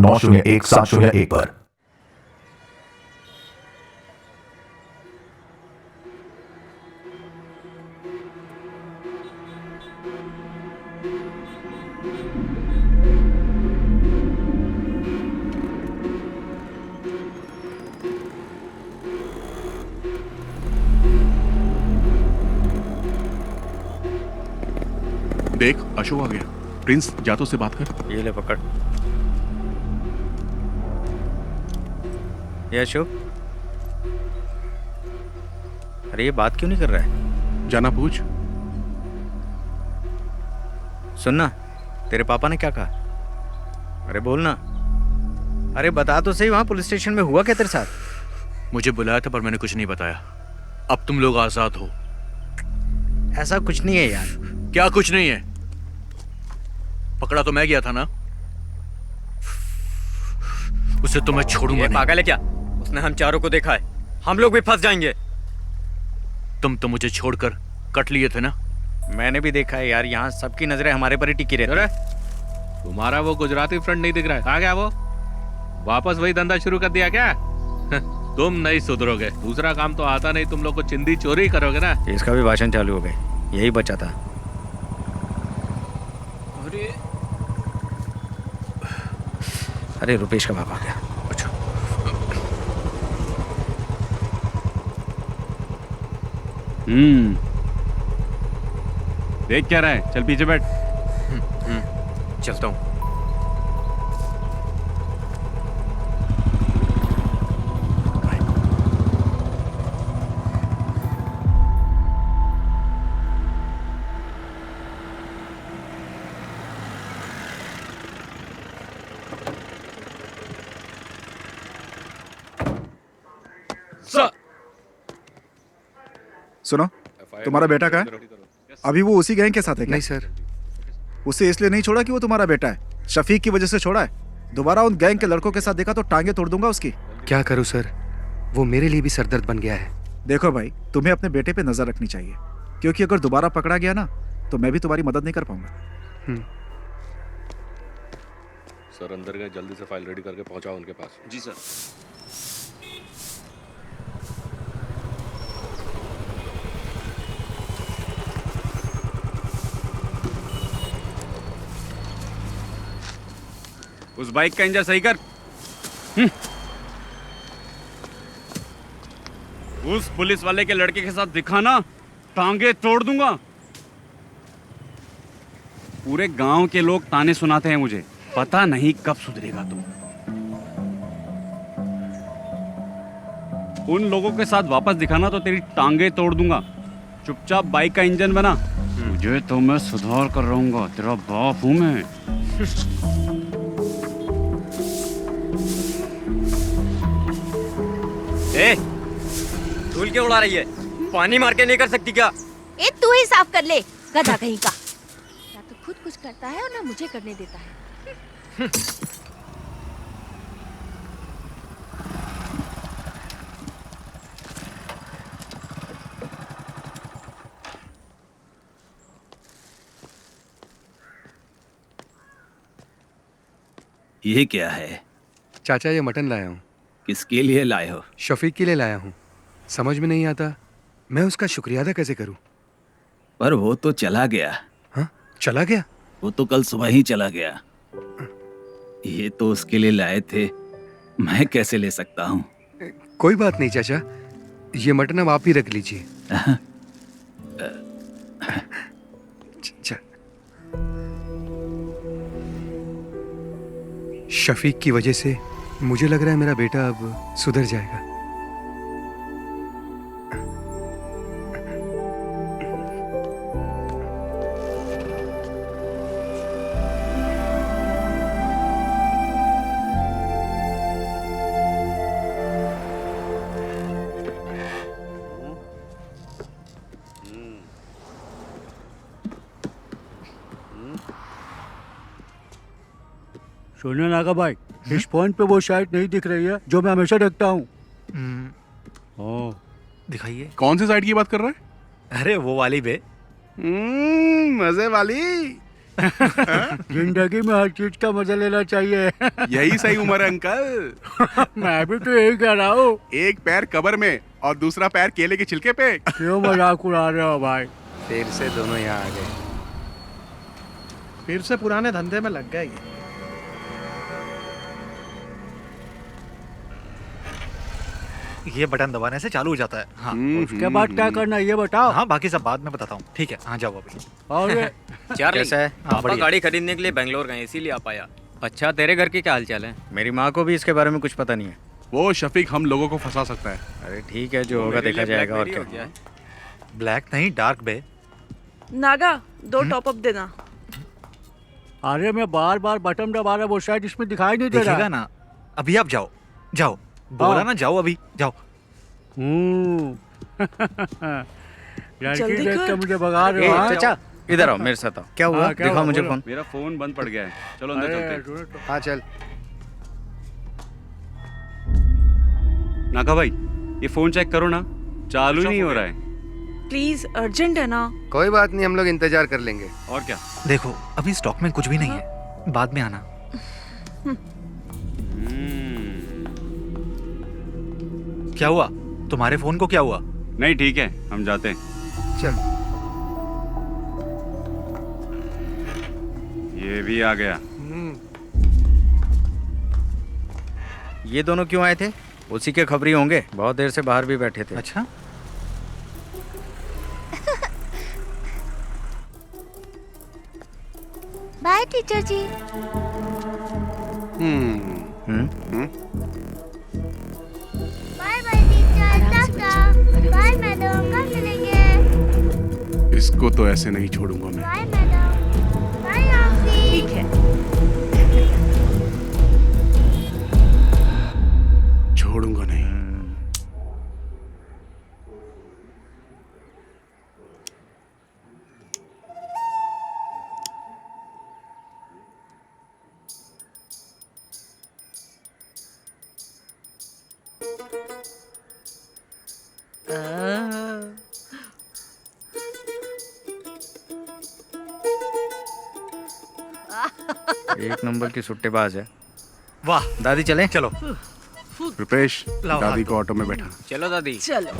नौ 01-701 पर। देख अशोक आ गया। प्रिंस जा तो से बात कर। ये ले पकड़। ये अशोक, अरे ये बात क्यों नहीं कर रहा है? जाना पूछ। सुनना, तेरे पापा ने क्या कहा? अरे बोलना। अरे बता तो सही, वहां पुलिस स्टेशन में हुआ क्या तेरे साथ? मुझे बुलाया था पर मैंने कुछ नहीं बताया। अब तुम लोग आजाद हो। ऐसा कुछ नहीं है यार। क्या कुछ नहीं है? पकड़ा तो मैं गया था ना, उसे तो मैं छोड़ूंगा नहीं। पागल है क्या? उसने हम चारों को देखा है, हम लोग भी फंस जाएंगे। तुम तो मुझे छोड़कर कट लिए थे ना। मैंने भी देखा है यार, यहाँ सबकी नजरें हमारे पर ही टिकी रहती है। तुम्हारा वो गुजराती फ्रेंड नहीं दिख रहा है? कहाँ गया वो? वापस वही धंधा शुरू कर दिया क्या? तुम नहीं सुधरोगे। दूसरा काम तो आता नहीं, तुम लोग को चिंदी चोरी करोगे ना। इसका भी भाषण चालू हो गए, यही बचा था। अरे रुपेश का बाप आ गया। अच्छा। देख क्या रहा है? चल पीछे बैठ। चलता हूँ। सुनो, तुम्हारा बेटा कहाँ है? अभी वो उसी गैंग के साथ है क्या? नहीं सर। उसे इसलिए नहीं छोड़ा कि वो तुम्हारा बेटा है, शफीक की वजह से छोड़ा है। दोबारा उन गैंग के लड़कों के साथ देखा तो टांगे तोड़ दूंगा उसकी। क्या करूं सर, वो मेरे लिए भी सरदर्द बन गया है। देखो भाई, तुम्हें अपने बेटे पे नजर रखनी चाहिए, क्योंकि अगर दोबारा पकड़ा गया ना तो मैं भी तुम्हारी मदद नहीं कर पाऊंगा। सर अंदर गए, जल्दी से फाइल रेडी करके पहुंचाओ उनके पास। जी सर। उस बाइक का इंजन सही कर। उस पुलिस वाले के लड़के के साथ दिखाना, टांगे तोड़ दूंगा। पूरे गांव के लोग ताने सुनाते हैं मुझे, पता नहीं कब सुधरेगा तू। उन लोगों के साथ वापस दिखाना तो तेरी टांगे तोड़ दूंगा। चुपचाप बाइक का इंजन बना। मुझे तो मैं सुधार कर रहूंगा, तेरा बाप हूं मैं। ए, धूल क्यों उड़ा रही है? पानी मार के नहीं कर सकती क्या? ए तू ही साफ कर ले, गधा कहीं का। या तो खुद कुछ करता है और ना मुझे करने देता है। ये क्या है? चाचा ये मटन लाया हूँ। किसके लिए लाए हो? शफीक के लिए लाया हूँ। समझ में नहीं आता मैं उसका शुक्रिया अदा कैसे करूँ। पर वो तो चला गया। हाँ, चला गया? वो तो कल सुबह ही चला गया। ये तो उसके लिए लाए थे, मैं कैसे ले सकता हूँ? कोई बात नहीं चाचा, ये मटन अब आप ही रख लीजिए। शफीक की वजह से मुझे लग रहा है मेरा बेटा अब सुधर जाएगा। सुनो नागा भाई, इस पॉइंट पे वो साइड नहीं दिख रही है जो मैं हमेशा देखता हूँ। दिखाइए। कौन सी साइड की बात कर रहा है? अरे वो वाली बे। मजे वाली। जिंदगी में हर चीज का मजा लेना चाहिए। यही सही उम्र है अंकल। मैं भी तो यही कह रहा हूँ। एक पैर कब्र में और दूसरा पैर केले के छिलके पे। क्यों मजाक उड़ा रहे हो भाई? फिर से दोनों यहाँ आ गए। फिर से पुराने धंधे में लग गए ये। ये बटन दबाने से चालू हो जाता है। हाँ। उसके बाद क्या करना है ये बताओ। हाँ बाकी सब बाद में बताता हूँ। ठीक है, हाँ जाओ अभी। चार्ली, कैसा है? हाँ, पापा बढ़िया। गाड़ी खरीदने के लिए बेंगलोर गए, इसीलिए आ पाया। अच्छा, तेरे घर की क्या हालचाल है? मेरी माँ को भी इसके बारे में कुछ पता नहीं है। वो शफीक हम लोगों को फंसा सकता है। अरे ठीक है, जो होगा देखा जाएगा। और क्या? ब्लैक नहीं, डार्क बे। नागा, 2 टॉप अप देना। अरे मैं बार बार बटन दबा रहा, वो शायद इसमें दिखाई नहीं दे रहा। दिखेगा ना। अभी आप जाओ, जाओ। बोला ना जाओ, अभी जाओ। लड़की देख के मुझे भगा रहे हो। चाचा इधर आओ, मेरे साथ आओ। क्या हुआ? दिखाओ मुझे फोन। मेरा फोन बंद पड़ गया है। चलो अंदर चलते हैं। हाँ चल। नागा भाई, ये फोन चेक करो ना, चालू ही नहीं हो रहा है। प्लीज, अर्जेंट है ना। कोई बात नहीं, हम लोग इंतजार कर लेंगे। और क्या? देखो अभी स्टॉक में कुछ भी नहीं है, बाद में आना। क्या हुआ? तुम्हारे फोन को क्या हुआ? नहीं ठीक है, हम जाते हैं। चल। ये भी आ गया। ये दोनों क्यों आए थे? उसी के खबरी होंगे, बहुत देर से बाहर भी बैठे थे। अच्छा। Bye teacher ji. Bye bye teacher, टाटा। बाय मैडम, कल मिलेंगे। इसको तो ऐसे नहीं छोड़ूंगा मैं। Bye madam. Bye aunty. ठीक है। छोड़ूंगा नहीं। एक नंबर की सुट्टेबाज है। वाह। दादी चलें? चलो। रुपेश, लाओ दादी हाथ। को ऑटो में बैठा। चलो दादी। चलो।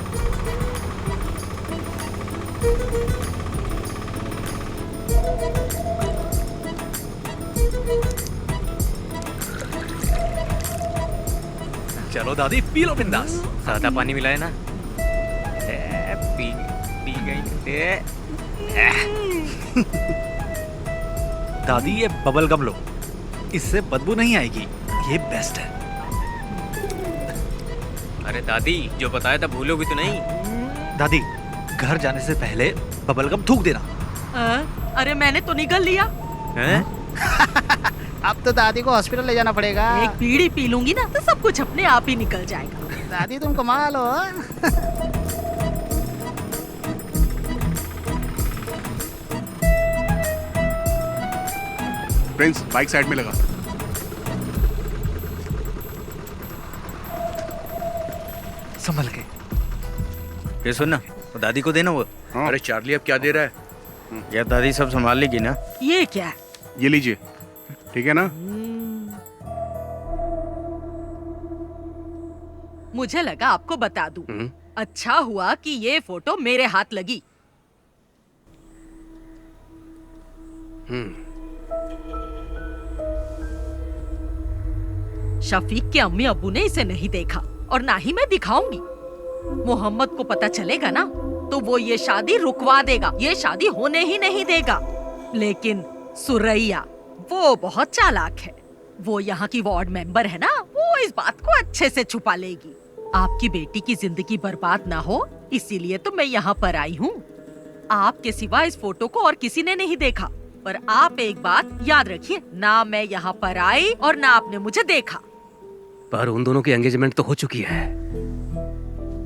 चलो दादी, पी लो बिंदास। सादा पानी मिलाए ना। पी गई। दादी ये बबल गम लो, इससे बदबू नहीं आएगी, ये बेस्ट है। अरे दादी, जो बताया था भूलोगी तो नहीं? दादी, घर जाने से पहले बबल गम थूक देना। अरे मैंने तो निगल लिया। अब तो दादी को हॉस्पिटल ले जाना पड़ेगा। एक बीड़ी पी लूंगी ना तो सब कुछ अपने आप ही निकल जाएगा। दादी तुम कमाल हो। प्रिंस बाइक साइड में लगा। संभल के। ये सुन ना, वो दादी को देना वो। अरे चार्ली अब क्या दे रहा है? यार दादी सब संभाल लेगी ना। ये क्या? ये लीजिए, ठीक है ना? मुझे लगा आपको बता दूं। अच्छा हुआ कि ये फोटो मेरे हाथ लगी। शफीक के अम्मी अब्बू ने इसे नहीं देखा और ना ही मैं दिखाऊंगी। मोहम्मद को पता चलेगा ना तो वो ये शादी रुकवा देगा, ये शादी होने ही नहीं देगा। लेकिन सुरैया वो बहुत चालाक है। वो यहाँ की वार्ड मेंबर है ना, वो इस बात को अच्छे से छुपा लेगी। आपकी बेटी की जिंदगी बर्बाद ना हो इसीलिए तो मैं यहाँ पर आई हूँ। आपके सिवा इस फोटो को और किसी ने नहीं देखा। पर आप एक बात याद रखिए, ना मैं यहाँ पर आई और ना आपने मुझे देखा। पर उन दोनों की एंगेजमेंट तो हो चुकी है।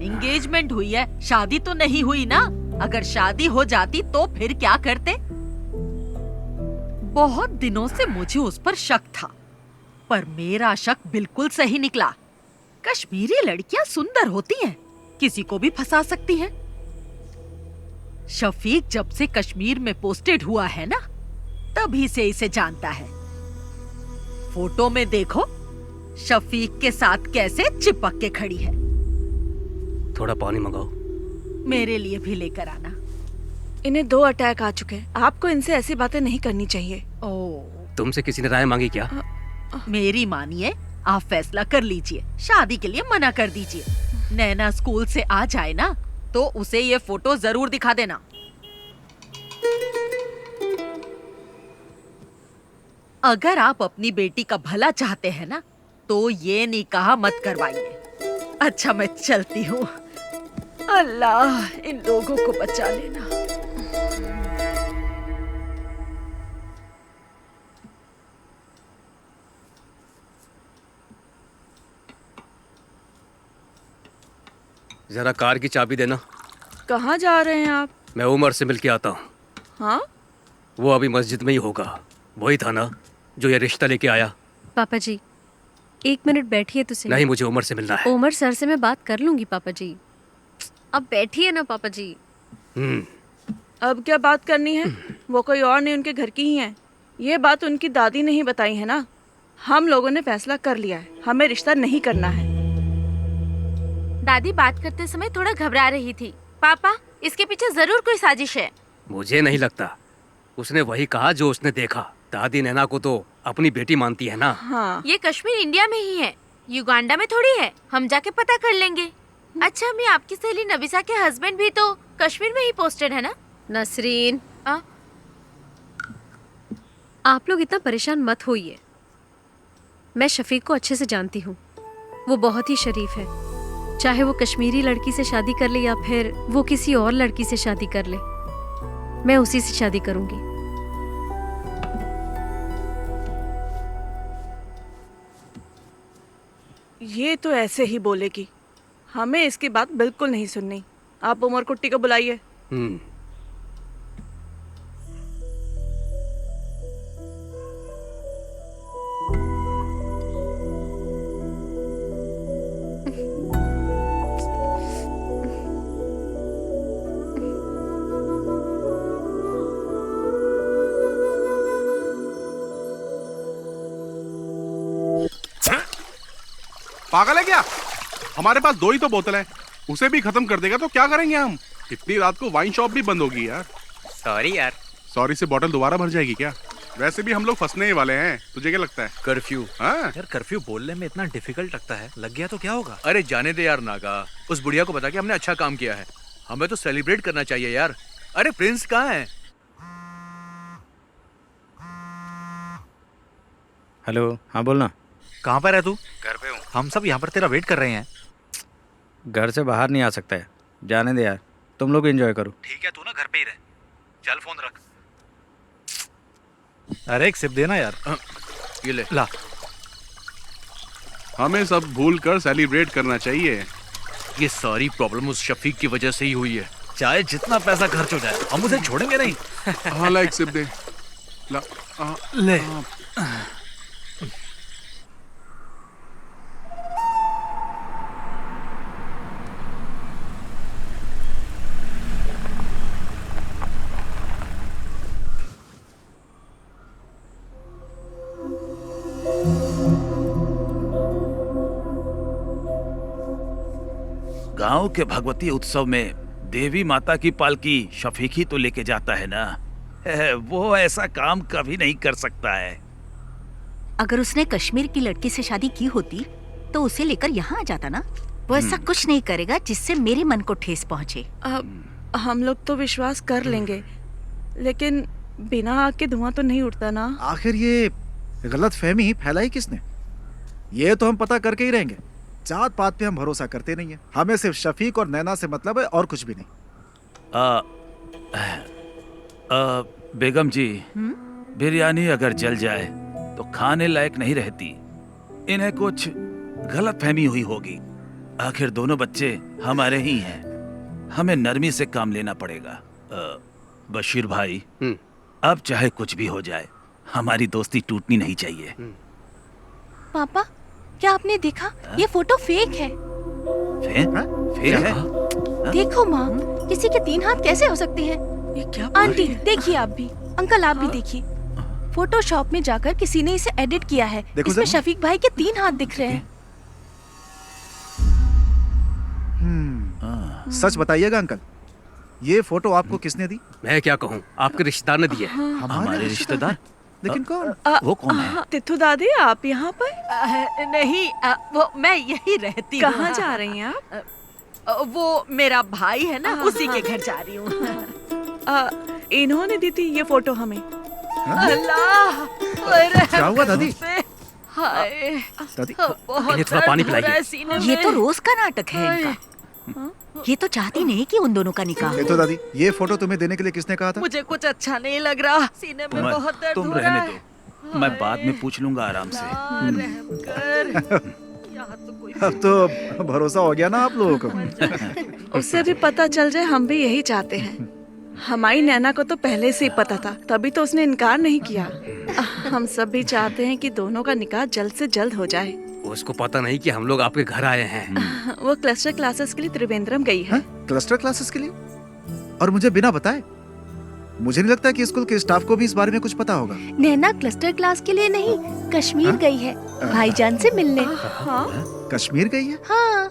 एंगेजमेंट हुई है, शादी तो नहीं हुई ना। अगर शादी हो जाती तो फिर क्या करते? बहुत दिनों से मुझे उस पर शक था, पर मेरा शक बिल्कुल सही निकला। कश्मीरी लड़कियां सुंदर होती हैं, किसी को भी फंसा सकती हैं। शफीक जब से कश्मीर में पोस्टेड हुआ है ना, तभी से इसे जानता है। फोटो में देखो शफीक के साथ कैसे चिपक के खड़ी है। थोड़ा पानी मंगाओ। मेरे लिए भी लेकर आना। इन्हें 2 अटैक आ चुके हैं। आपको इनसे ऐसी बातें नहीं करनी चाहिए। तुमसे किसी ने राय मांगी क्या? मेरी मानिए, आप फैसला कर लीजिए। शादी के लिए मना कर दीजिए। नैना स्कूल से आ जाए ना तो उसे ये फोटो जरूर दिखा देना। अगर आप अपनी बेटी का भला चाहते हैं ना तो ये निकाह मत करवाइए। अच्छा मैं चलती हूँ। अल्लाह इन लोगों को बचा लेना। जरा कार की चाबी देना। कहाँ जा रहे हैं आप? मैं उमर से मिल के आता हूँ। हाँ? वो अभी मस्जिद में ही होगा। वही था ना जो ये रिश्ता लेके आया। पापा जी 1 मिनट बैठिए तो सही। नहीं, मुझे उमर से मिलना है। उमर सर से मैं बात कर लूंगी पापा जी। अब बैठिए ना पापा जी। अब क्या बात करनी है? वो कोई और नहीं, उनके घर की ही है। ये बात उनकी दादी ने ही बताई है ना। हम लोगों ने फैसला कर लिया है, हमें रिश्ता नहीं करना है। दादी बात करते समय थोड़ा घबरा रही थी। पापा इसके पीछे जरूर कोई साजिश है। मुझे नहीं लगता। उसने वही कहा जो उसने देखा। दादी नैना को तो अपनी बेटी मानती है ना। हाँ। ये कश्मीर इंडिया में ही है, युगांडा में थोड़ी है। हम जाके पता कर लेंगे। अच्छा मैं आपकी सहेली नबिसा के हस्बैंड भी तो कश्मीर में ही पोस्टेड है ना? नसरीन आप लोग इतना परेशान मत होइए। मैं शफीक को अच्छे से जानती हूँ। वो बहुत ही शरीफ है। चाहे वो कश्मीरी लड़की से शादी कर ले या फिर वो किसी और लड़की से शादी कर ले, मैं उसी से शादी करूंगी। ये तो ऐसे ही बोलेगी। हमें इसकी बात बिल्कुल नहीं सुननी। आप उमर कुट्टी को बुलाइए। पागल है क्या? हमारे पास 2 ही तो बोतल है, उसे भी खत्म कर देगा तो क्या करेंगे हम? इतनी रात को वाइन शॉप भी बंद होगी यार। सॉरी यार। सॉरी से बोतल दोबारा भर जाएगी क्या? वैसे भी हम लोग फंसने ही वाले हैं। तुझे क्या लगता है? कर्फ्यू। हाँ यार कर्फ्यू बोलने में इतना डिफिकल्ट लगता है। लग गया तो क्या होगा? अरे जाने दे यार नागा। उस बुढ़िया को बता के हमने अच्छा काम किया है। हमें तो सेलिब्रेट करना चाहिए यार। अरे प्रिंस कहाँ है? हेलो, हाँ बोलना। कहाँ पर है तू? घर पे हूँ। हम सब यहाँ पर तेरा वेट कर रहे हैं। घर से बाहर नहीं आ सकता है। जाने दे यार, तुम लोग एंजॉय करो। ठीक है, तू ना घर पे ही रह। चल फोन रख। अरे एक सिप देना यार। ये ले। ला। हमें सब भूल कर सेलिब्रेट करना चाहिए। ये सारी प्रॉब्लम उस शफीक की वजह से ही हुई है। चाहे जितना पैसा खर्च हो जाए हम उसे छोड़ेंगे नहीं। हाँ ला एक सिप दे। ला। ले। गांव के भगवती उत्सव में देवी माता की पालकी शफीक ही तो लेके जाता है ना। वो ऐसा काम कभी नहीं कर सकता है। अगर उसने कश्मीर की लड़की से शादी की होती तो उसे लेकर यहाँ आ जाता ना। वो ऐसा कुछ नहीं करेगा जिससे मेरे मन को ठेस पहुँचे। हम लोग तो विश्वास कर लेंगे, लेकिन बिना आग के धुआं तो नहीं उठता ना। आखिर ये गलत फहमी फैलाई किसने? ये तो हम पता करके ही रहेंगे। जात पात पे हम भरोसा करते नहीं है। हमें सिर्फ शफीक और नैना से मतलब है और कुछ भी नहीं। बेगम जी, बिरयानी अगर जल जाए तो खाने लायक नहीं रहती। इन्हें कुछ गलत फहमी हुई होगी। आखिर दोनों बच्चे हमारे ही हैं। हमें नरमी से काम लेना पड़ेगा। बशीर भाई, अब चाहे कुछ भी हो जाए, हमारी दोस्ती टूटनी नहीं चाहिए। पापा, क्या आपने देखा? ये फोटो फेक है। फेक है? देखो माँ, किसी के 3 हाथ कैसे हो सकते हैं? ये क्या? आंटी देखिए, आप भी, अंकल आप भी देखिए। फोटोशॉप में जाकर किसी ने इसे एडिट किया है। इसमें शफीक भाई के 3 हाथ दिख रहे हैं। सच बताइएगा अंकल, ये फोटो आपको किसने दी? मैं क्या कहूँ, आपके रिश्तेदार ने दिया है। हमारे रिश्तेदार? लेकिन कौन? वो कौन है? तिथु दादी, आप यहाँ पर? नहीं, वो मैं यही रहती हूँ। कहाँ जा रही हैं आप? वो मेरा भाई है ना, उसी के घर जा रही हूँ। इन्होंने दी थी ये फोटो हमें। अल्लाह, क्या हुआ दादी? हाय दादी, बहुत थोड़ा पानी पिलाइए। ये तो रोज का नाटक है इनका। ये तो चाहती नहीं कि उन दोनों का निकाह हो। तो दादी, ये फोटो तुम्हें देने के लिए किसने कहा था? मुझे कुछ अच्छा नहीं लग रहा, सीने में बहुत दर्द तुम हो रहा रहने है। दो, मैं बाद में पूछ लूंगा आराम से। अब तो भरोसा हो गया ना आप लोगों को। उससे भी पता चल जाए, हम भी यही चाहते हैं। हमारी नैना को तो पहले से ही पता था, तभी तो उसने इनकार नहीं किया। हम सब भी चाहते हैं कि दोनों का निकाह जल्द से जल्द हो जाए। उसको पता नहीं कि हम लोग आपके घर आए हैं। वो क्लस्टर क्लासेस के लिए त्रिवेंद्रम गई है। क्लस्टर क्लासेस के लिए? और मुझे बिना बताए? मुझे नहीं लगता कि स्कूल के स्टाफ को भी इस बारे में कुछ पता होगा। नैना क्लस्टर क्लास के लिए नहीं, कश्मीर गई है भाईजान से मिलने। कश्मीर गई है? हाँ।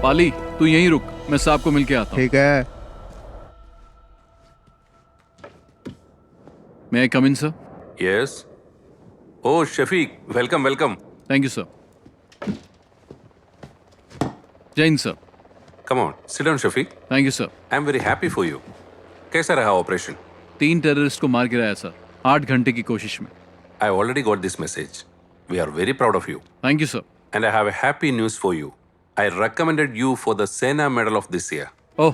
पाली, तू यहीं रुक, मैं साहब को मिलके आता हूँ। ठीक है। May I come in, sir? Yes. Oh, Shafiq, welcome, welcome. Thank you, sir. Jain, sir. Come on, sit down, Shafiq. Thank you, sir. I'm very happy for you. कैसा रहा ऑपरेशन? 3 टेररिस्ट को मार गिराया सर, 8 घंटे की कोशिश में। I already got this message. We are very proud of you. Thank you, sir. And I have a happy news for you. I recommended you for the Sena Medal of this year. Oh,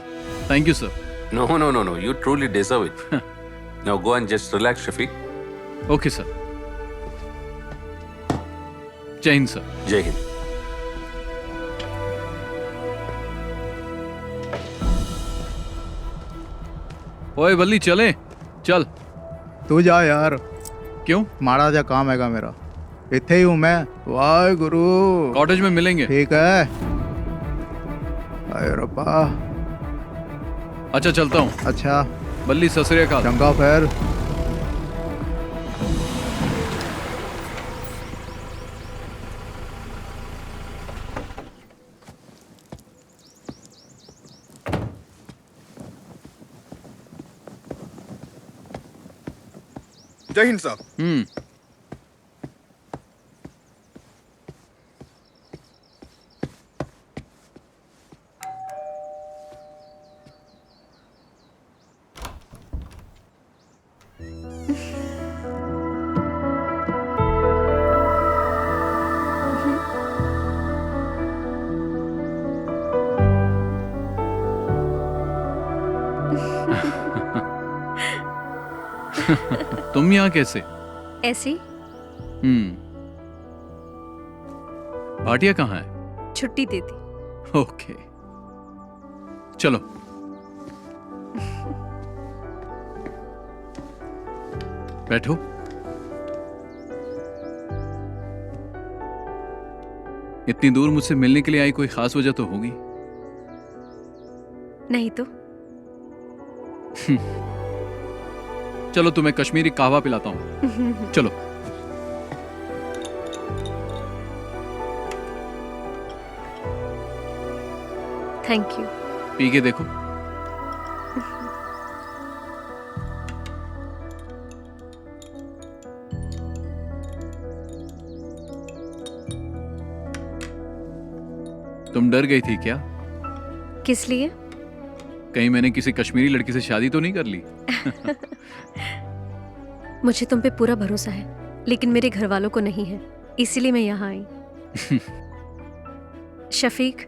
thank you, sir. No. You truly deserve it. Now go and just relax, Shafiq. Okay, sir. Jai Hind, sir. Jai Hind. ओए बल्ली, चले चल। तू जा यार। क्यों? माड़ा जा काम हैगा मेरा, इत्थे ही हूँ मैं। वाहे गुरु। कॉटेज में मिलेंगे। ठीक है। अरे रब्बा। अच्छा चलता हूँ। अच्छा बल्ली, सत श्री अकाल। चंगा फिर। जय हिंद साहब। तुम यहाँ कैसे? ऐसे ही भाटिया कहाँ है? छुट्टी दे दी। ओके, चलो। बैठो। इतनी दूर मुझसे मिलने के लिए आई, कोई खास वजह तो होगी? नहीं तो। चलो तुम्हें कश्मीरी कहवा पिलाता हूं। चलो। Thank you. पी के देखो। तुम डर गई थी क्या? किस लिए? कहीं मैंने किसी कश्मीरी लड़की से शादी तो नहीं कर ली? मुझे तुम पे पूरा भरोसा है, लेकिन मेरे घर वालों को नहीं है, इसीलिए मैं यहाँ आई। शफीक,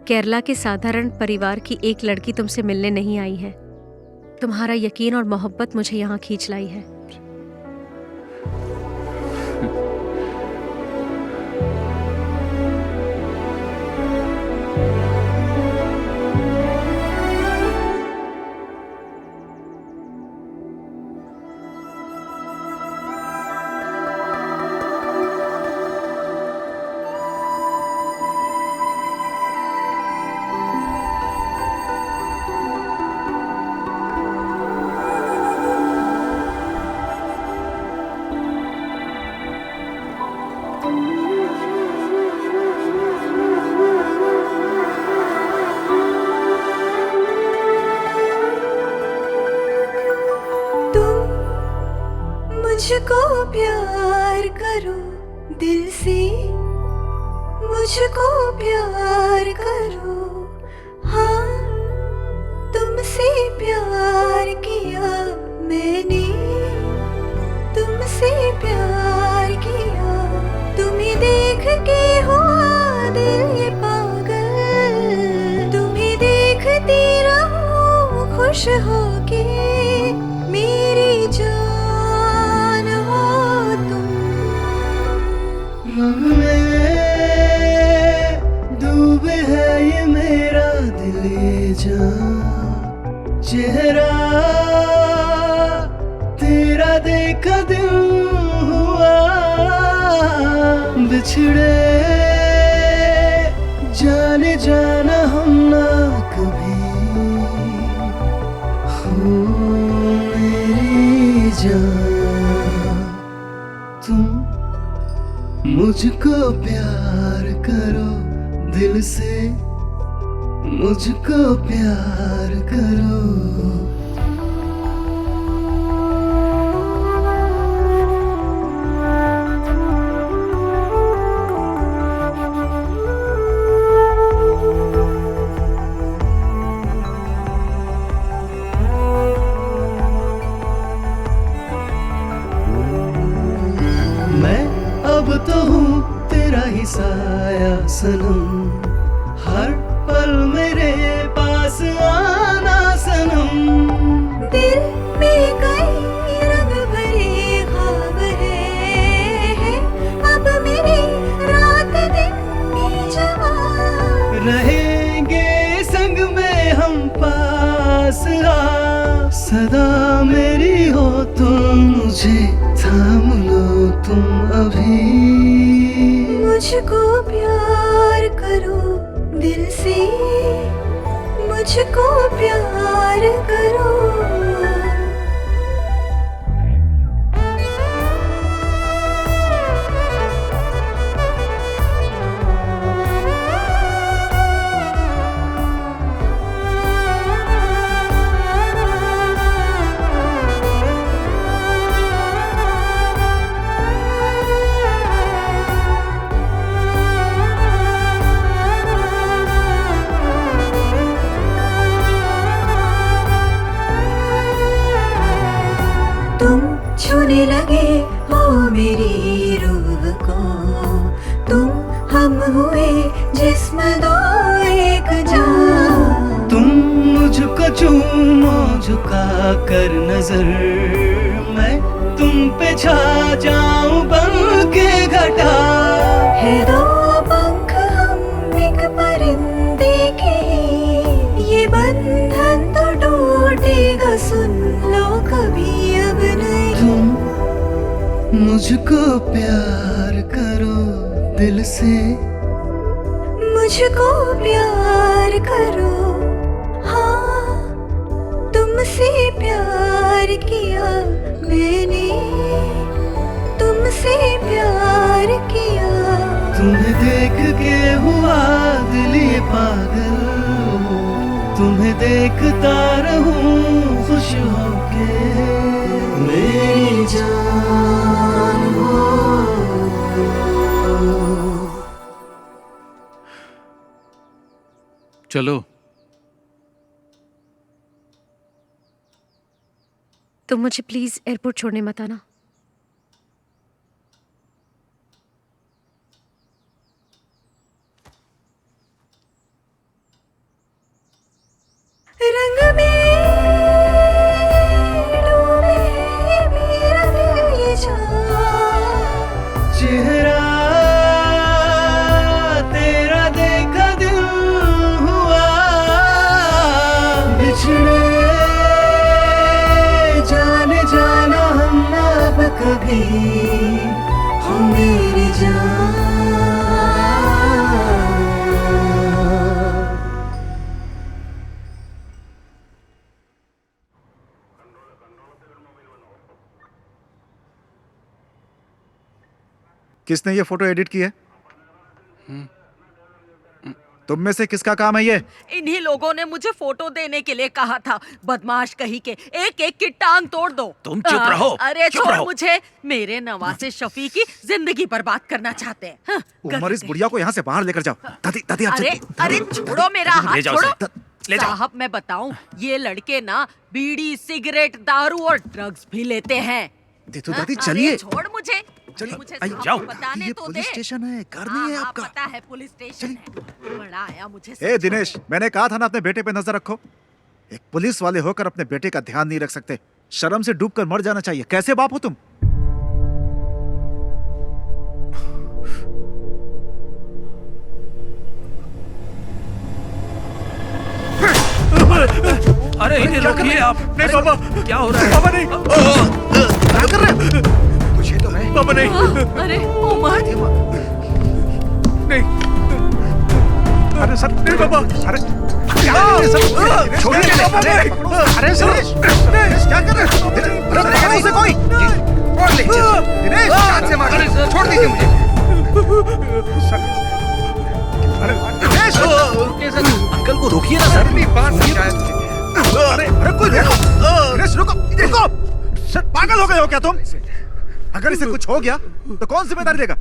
केरला के साधारण परिवार की एक लड़की तुमसे मिलने नहीं आई है। तुम्हारा यकीन और मोहब्बत मुझे यहाँ खींच लाई है। मुझको प्यार करो दिल से, मुझको प्यार करो, हाँ तुमसे प्यार किया मैंने, तुमसे प्यार किया। तुम्हें देख के हुआ दिल ये पागल, तुम्हें देखती रहूं खुश होके, मेरी जान डूबे है ये मेरा दिल ये जान, चेहरा तेरा देखा दिल हुआ, बिछड़े जाने जाना हम ना कभी, हो मेरी जान। तुम मुझको प्यार करो दिल से, मुझको प्यार करो। अब तो हूँ तेरा ही साया सनम, हर पल मेरे पास आना सनम। दिल में कई रंग भरे ख्वाब है, अब मेरी रात दिन की जवान। रहेंगे संग में हम पास, आ सदा मेरी हो तुम, मुझे थाम लो तुम अभी। मुझको प्यार करो दिल से, मुझको प्यार करो। तुम छूने लगे हो मेरी रूह को, तुम हम हुए जिस्म दो एक जान। तुम मुझको छू मुंह झुका कर नजर मैं तुम पे छा जाऊं बन के घटा। है दो पंख हम एक परिंदे के, ये बंधन तो टूटेगा सुन लो कभी अब नहीं। तुम मुझको प्यार करो दिल से, मुझको प्यार करो, हाँ तुमसे प्यार किया मैंने, तुमसे प्यार किया। तुम्हें देख के हुआ दिल ये पागल, तुम्हें देखता रहूं खुश होके मेरी जान हो। चलो। तुम मुझे प्लीज एयरपोर्ट छोड़ने मत आना। रंग में डूबे मेरा दिल ये चेहरा तेरा देखा दिल हुआ, बिछड़े जाने जाना हम अब कभी, हो मेरी जान। किसने ये फोटो एडिट की है? तुम में से किसका काम है ये? इन्हीं लोगों ने मुझे फोटो देने के लिए कहा था। बदमाश कहीं के, एक एक की टांग तोड़ दो। तुम चुप रहो। अरे चुप छोड़ रहो। मुझे, मेरे नवासे शफी की जिंदगी बर्बाद करना चाहते हैं। हाँ, उमर, इस बुढ़िया को यहाँ से बाहर लेकर जाओ। दादी दादी आप अरे अरे छोड़ो मेरा हाथ, ले जाओ छोड़ो। इसे। ले जाओ। साहब मैं बताऊं, ये लड़के ना बीड़ी सिगरेट दारू और ड्रग्स भी लेते हैं। तो दादी हाँ, चलिए। अरे छोड़ मुझे, मुझे साहब जाओ। को बताने ये तो पुलिस दे। स्टेशन है, घर नहीं है हाँ, आपका। पता है पुलिस स्टेशन है। बड़ा आया मुझे ए दिनेश, मैंने कहा था ना अपने बेटे पे नजर रखो। एक पुलिस वाले होकर अपने बेटे का ध्यान नहीं रख सकते। शर्म से डूबकर मर जाना चाहिए। कैसे बाप हो तुम? अरे इन्हें रोकिए आप। नहीं पापा, क्या हो रहा है? पापा नहीं। क्या कर रहे हो? पूछिए तो मैं। पापा नहीं। अरे उमर नहीं। अरे सर, नहीं पापा। अरे क्या है सर? छोड़िए पापा नहीं। अरे सर, दिनेश क्या कर रहे हो? अरे पकड़ो उसे कोई। कौन ले? दिनेश हाथ से मार। छोड़ दीजिए मुझे। अरे दिनेश, अंकल को रोकिए ना सर। अरे अरे कोई देखो। दिनेश रुको, रुको। सर पागल हो गए हो क्या तुम? अगर इसे कुछ हो गया तो कौन जिम्मेदारी लेगा?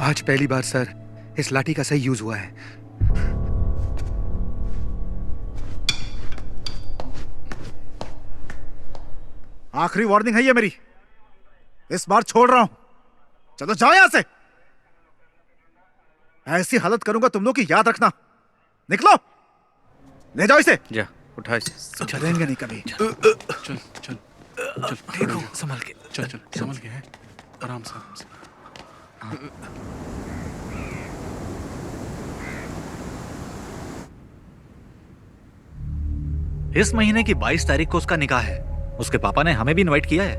आज पहली बार सर इस लाठी का सही यूज हुआ है। आखिरी वार्निंग है ये मेरी। इस बार छोड़ रहा हूं। चलो जाओ यहां से। ऐसी हालत करूंगा तुम लोग की, याद रखना। निकलो, ले जाओ इसे। जा उठा इसे। चलेंगे नहीं कभी। चल चल चल देखो, संभल के। चल चल संभल के है, आराम से आराम से। इस महीने की 22 तारीख को उसका निकाह है। उसके पापा ने हमें भी इनवाइट किया है।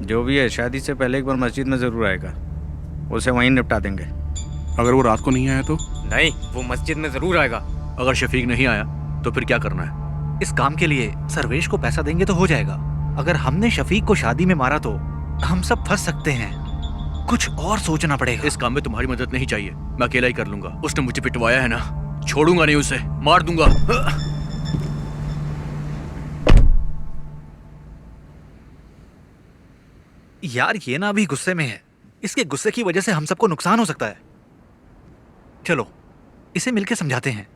जो भी है, शादी से पहले एक बार मस्जिद में जरूर आएगा। उसे वहीं निपटा देंगे। अगर वो रात को नहीं आया तो? नहीं, वो मस्जिद में जरूर आएगा। अगर शफीक नहीं आया तो फिर क्या करना है? इस काम के लिए सर्वेश को पैसा देंगे तो हो जाएगा। अगर हमने शफीक को शादी में मारा तो हम सब फंस सकते हैं। कुछ और सोचना पड़ेगा। इस काम में तुम्हारी मदद नहीं चाहिए, मैं अकेला ही कर लूंगा। उसने मुझे पिटवाया है ना, छोड़ूंगा नहीं उसे, मार दूंगा। यार ये ना अभी गुस्से में है। इसके गुस्से की वजह से हम सबको नुकसान हो सकता है। चलो इसे मिलके समझाते हैं।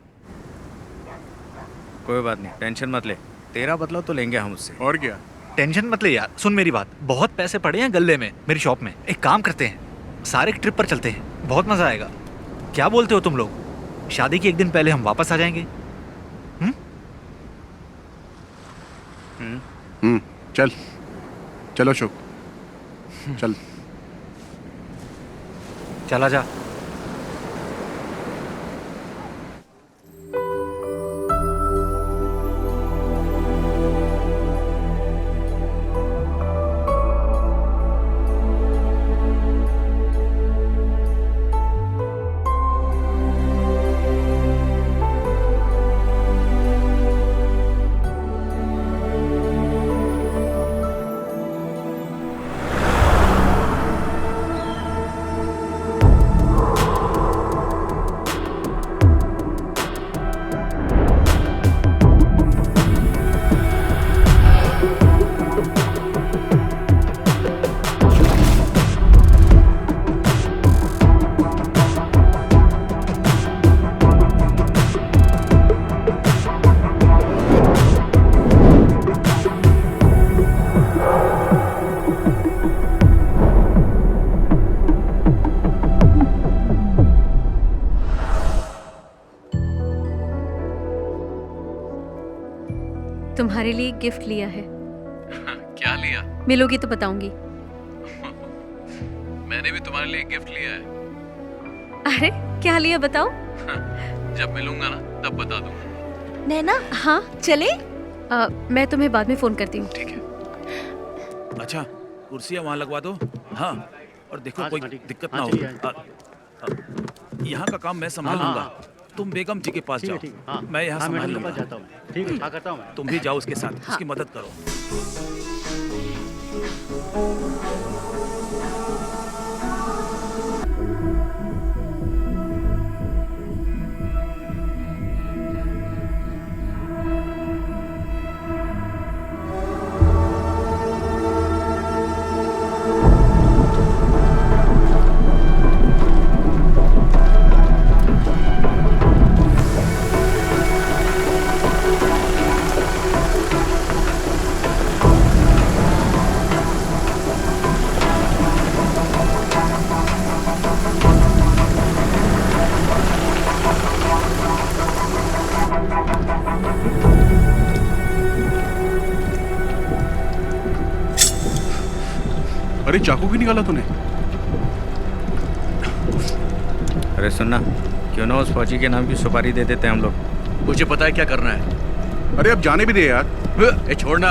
कोई बात नहीं, टेंशन मत ले। तेरा बदला तो लेंगे हम उससे। और क्या, टेंशन मत ले यार, सुन मेरी बात, बहुत पैसे पड़े हैं गल्ले में मेरी शॉप में। एक काम करते हैं, सारे ट्रिप पर चलते हैं, बहुत मजा आएगा। क्या बोलते हो तुम लोग? शादी के एक दिन पहले हम वापस आ जाएंगे। चल चलो शुभ, चल चला जा। तुम्हारे लिए एक गिफ्ट लिया है। क्या लिया? मिलोगी तो बताऊंगी। मैंने भी तुम्हारे लिए एक गिफ्ट लिया है। अरे क्या लिया बताओ? जब मिलूंगा ना तब बता दूंगा। नैना, हाँ चले? मैं तुम्हें बाद में फोन करती हूँ। ठीक है। अच्छा, कुर्सियाँ वहाँ लगवा दो। हाँ, और देखो कोई दिक्कत ना हो। यहाँ का काम मैं संभाल लूंगा। तुम बेगम जी के पास जाओ, मैं यहाँ संभाल लूंगा। ठीक है, करता हूँ मैं। तुम भी जाओ उसके साथ, उसकी मदद करो। अरे चाकू क्यों निकाला तूने? अरे सुनना, क्यों ना उस फौजी के नाम की सुपारी दे देते हैं हम लोग। मुझे पता है क्या करना है। अरे अब जाने भी दे यार। छोड़ना।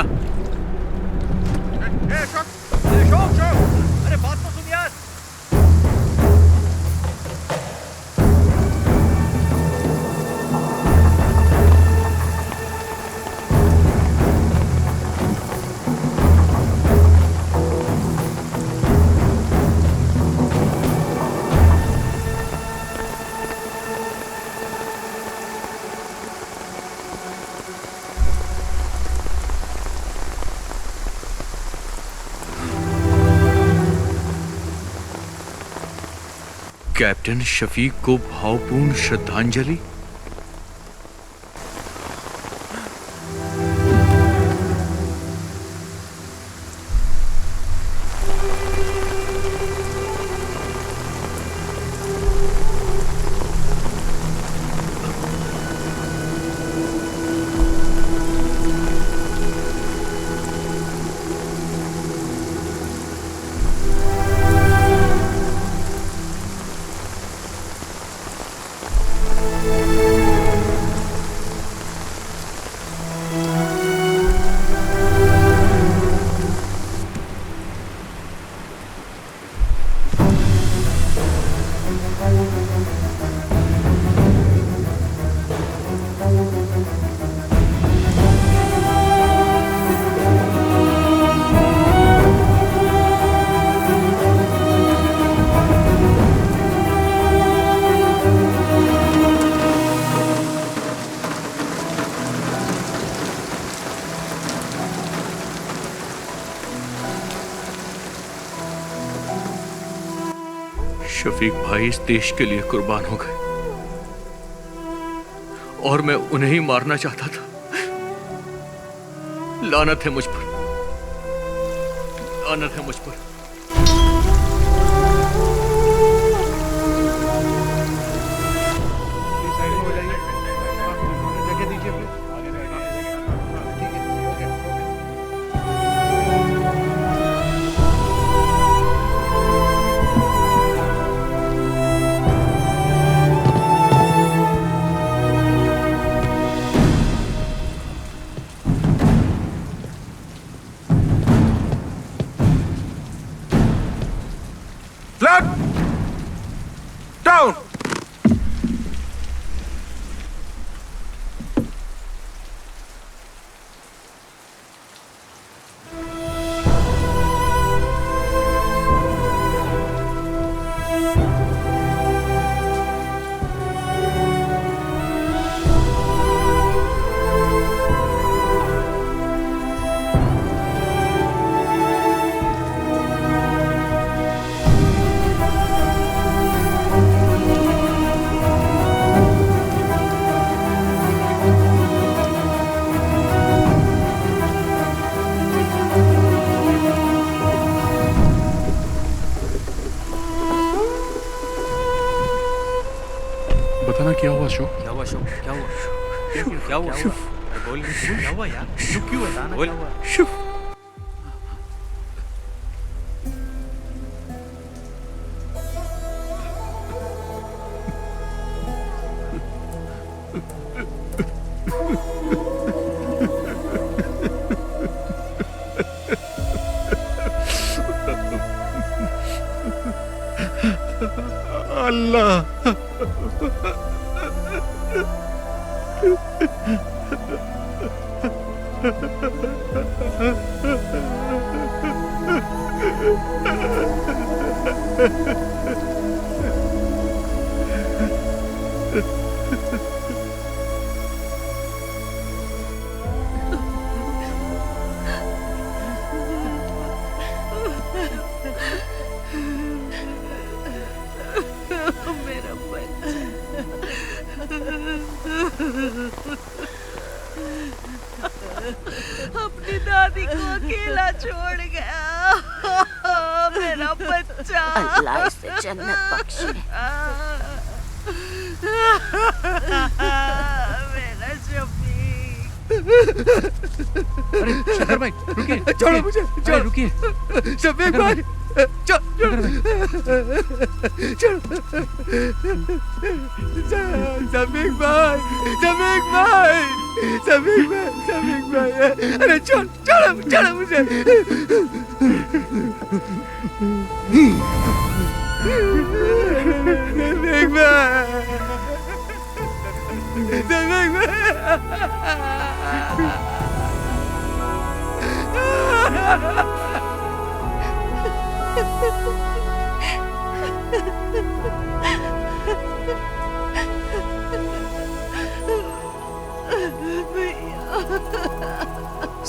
अरे बात तो सुन यार। कैप्टन शफीक को भावपूर्ण श्रद्धांजलि। शफीक भाई इस देश के लिए कुर्बान हो गए और मैं उन्हें ही मारना चाहता था। लानत है मुझ पर। लानत है मुझ पर। जगह दीजिए प्लीज। Flat! Down! बताना क्या हुआ अशोक? क्या हुआ अशोक? क्या हुआ? क्या हुआ? बोल क्या हुआ यार? क्यों बताना बोल। क्या हुआ? अल्लाह मेरा बच्चा अपनी दादी को अकेला छोड़ गया। मेरा बच्चा। अल्लाह इसे जन्नत बख्शे। मेरा शफीक। अरे शंकर भाई रुकिए, छोड़ो मुझे, अरे रुकिए शफीक भाई, शफीक भाई, शफीक भाई, शफीक भाई, शफीक भाई, अरे छोड़ो मुझे। शफीक भाई, शफीक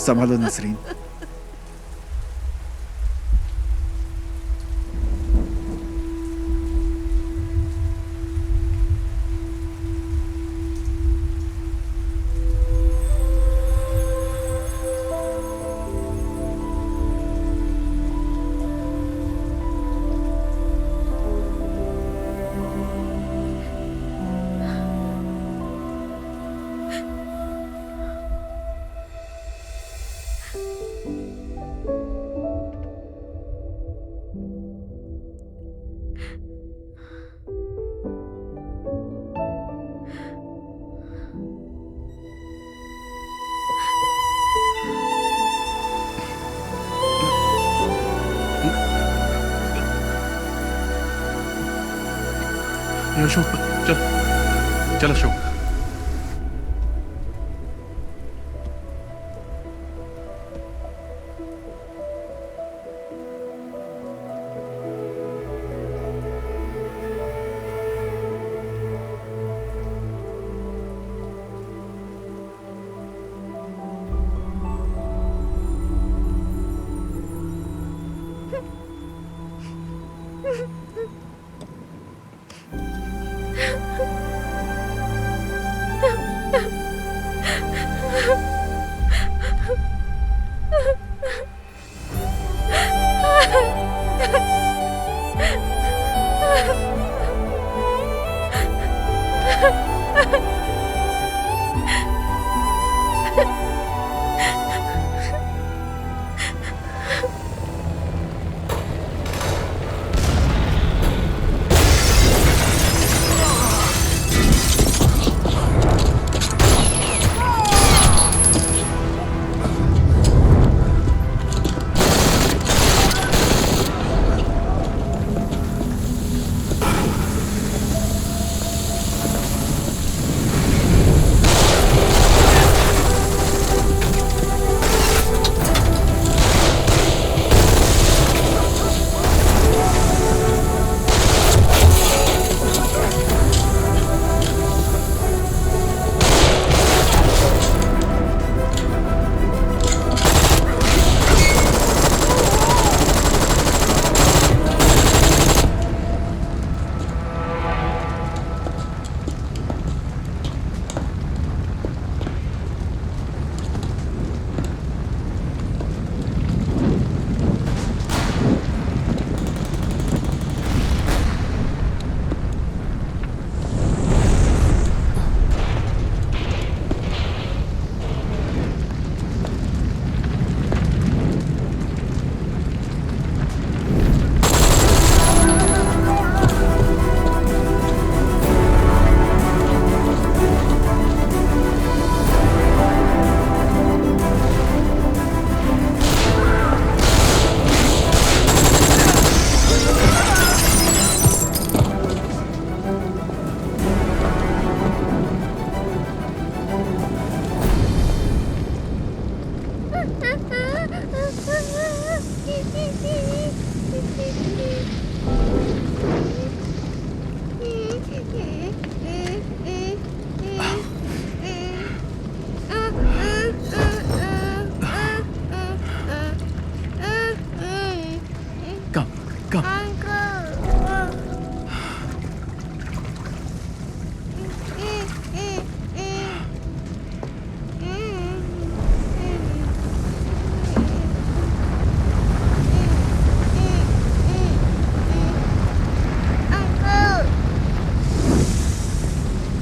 संभालो नसरीन। अशोक चल चल अशोक।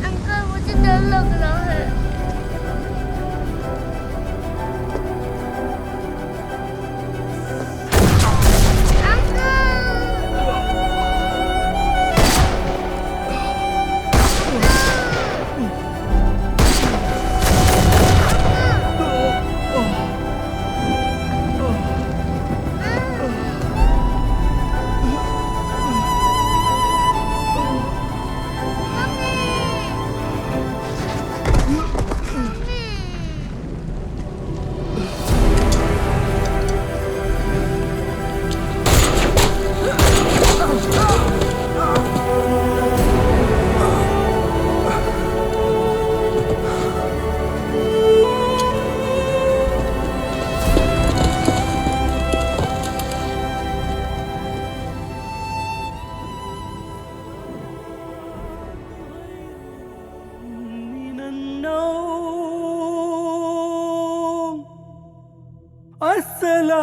अंकल मुझे डर लग रहा है।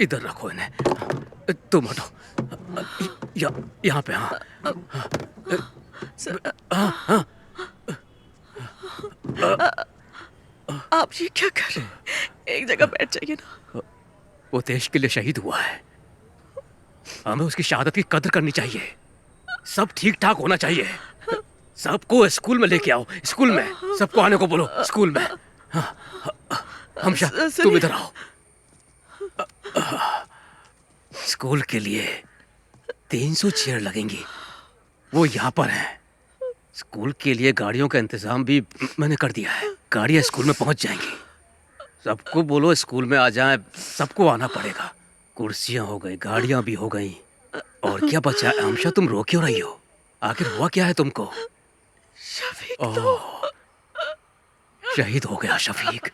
इधर रखो इन्हें। तुम हटो। यहाँ पे। हाँ हाँ हाँ। आप ये क्या कर रहे हैं? एक जगह बैठ जाइए ना। वो देश के लिए शहीद हुआ है, हमें उसकी शहादत की कदर करनी चाहिए। सब ठीक ठाक होना चाहिए। सबको स्कूल में लेके आओ। स्कूल में सबको आने को बोलो। स्कूल में। हमशा तुम इधर आओ। स्कूल के लिए 300 चेयर लगेंगी, वो यहाँ पर हैं। स्कूल के लिए गाड़ियों का इंतजाम भी मैंने कर दिया है। गाड़ियाँ स्कूल में पहुँच जाएंगी। सबको बोलो स्कूल में आ जाएं। सबको आना पड़ेगा। कुर्सियाँ हो गई, गाड़ियाँ भी हो गई, और क्या बचा है? हमशा तुम रो क्यों रही हो? आखिर हुआ क्या है तुमको? शहीद हो गया शफीक,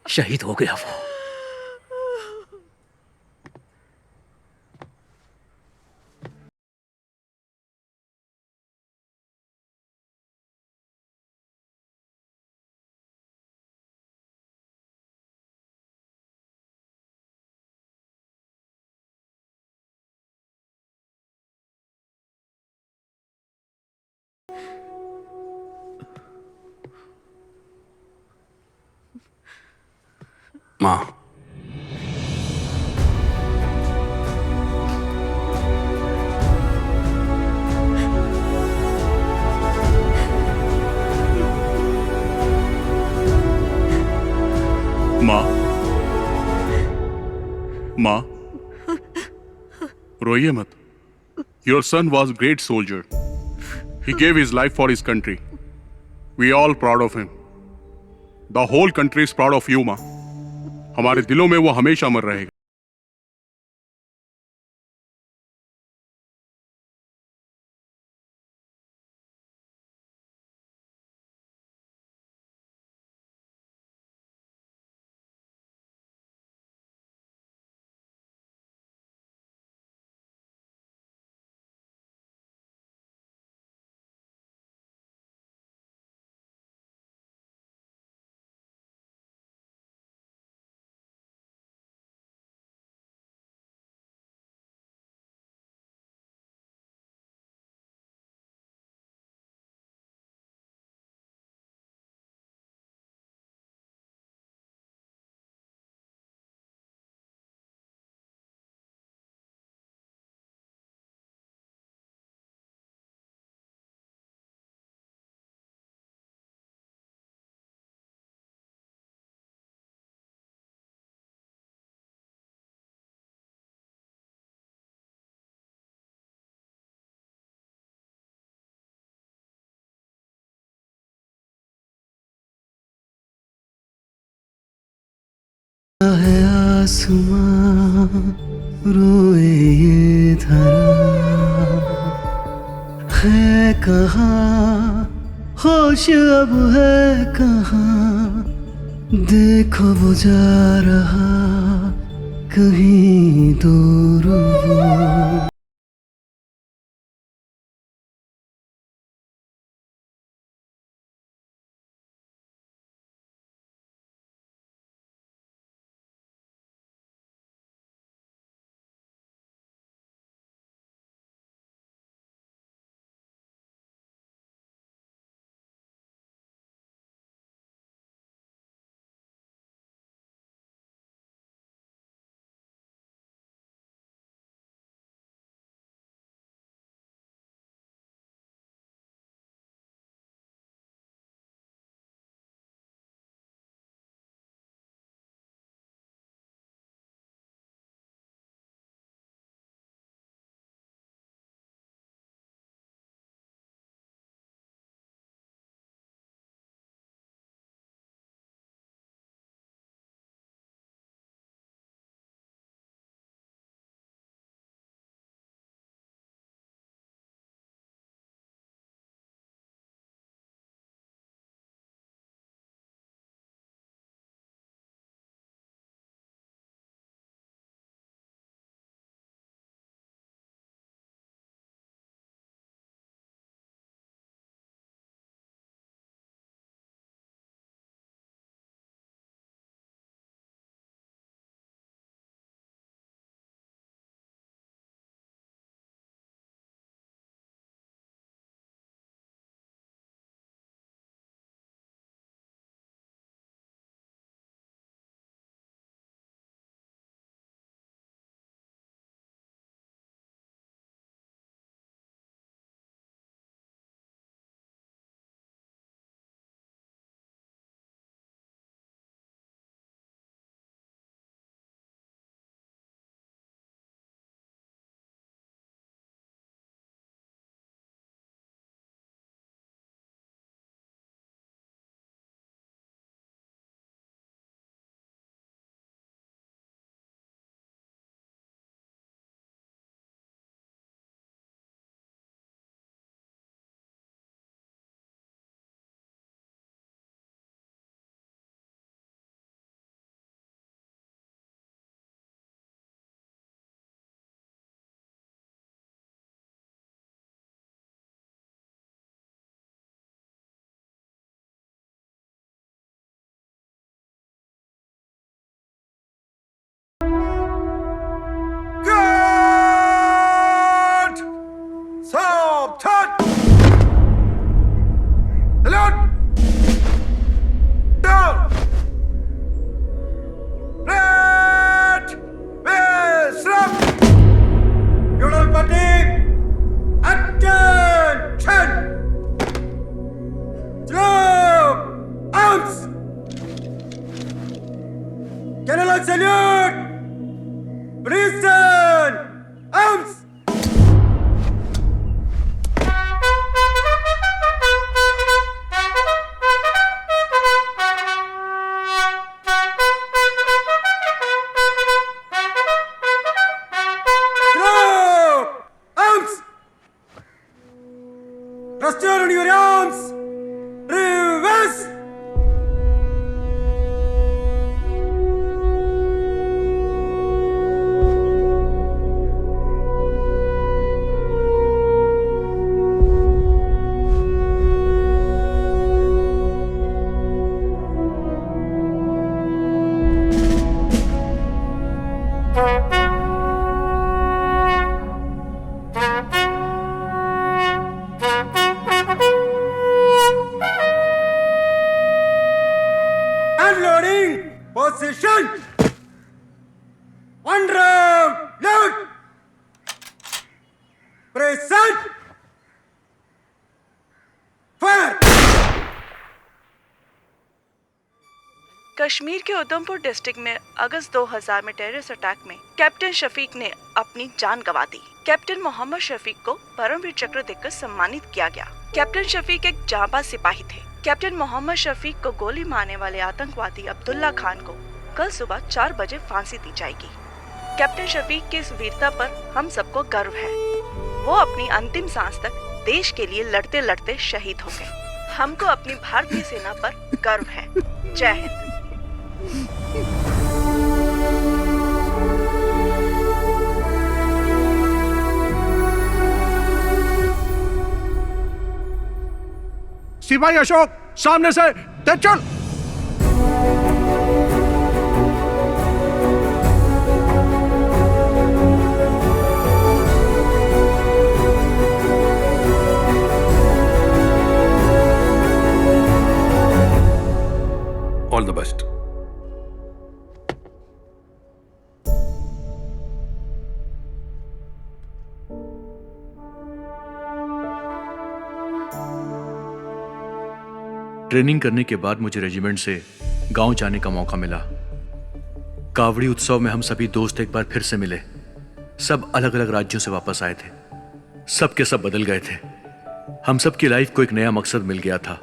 शहीद हो गया वो। माँ, माँ, रोइए मत. Your son was a great soldier. He gave his life for his country. We all proud of him. The whole country is proud of you, माँ. हमारे दिलों में वो हमेशा अमर रहेगा. आसमां रोए ये धरा है कहाँ, होश अब है कहाँ, देखो वो जा रहा कहीं दूर वो। कश्मीर के उधमपुर डिस्ट्रिक्ट में अगस्त 2000 में टेररिस्ट अटैक में कैप्टन शफीक ने अपनी जान गंवा दी। कैप्टन मोहम्मद शफीक को परमवीर चक्र देकर सम्मानित किया गया। कैप्टन शफीक एक जांबाज सिपाही थे। कैप्टन मोहम्मद शफीक को गोली मारने वाले आतंकवादी अब्दुल्ला खान को कल सुबह 4 बजे फांसी दी जाएगी। कैप्टन शफीक की इस वीरता पर हम सबको गर्व है। वो अपनी अंतिम सांस तक देश के लिए लड़ते लड़ते शहीद हो गए। हमको अपनी भारतीय सेना पर गर्व है। जय हिंद। सिपाही अशोक, सामने से तेज चल। All the best. ट्रेनिंग करने के बाद मुझे रेजिमेंट से गांव जाने का मौका मिला। कावड़ी उत्सव में हम सभी दोस्त एक बार फिर से मिले। सब अलग अलग राज्यों से वापस आए थे। सब के सब बदल गए थे। हम सब की लाइफ को एक नया मकसद मिल गया था।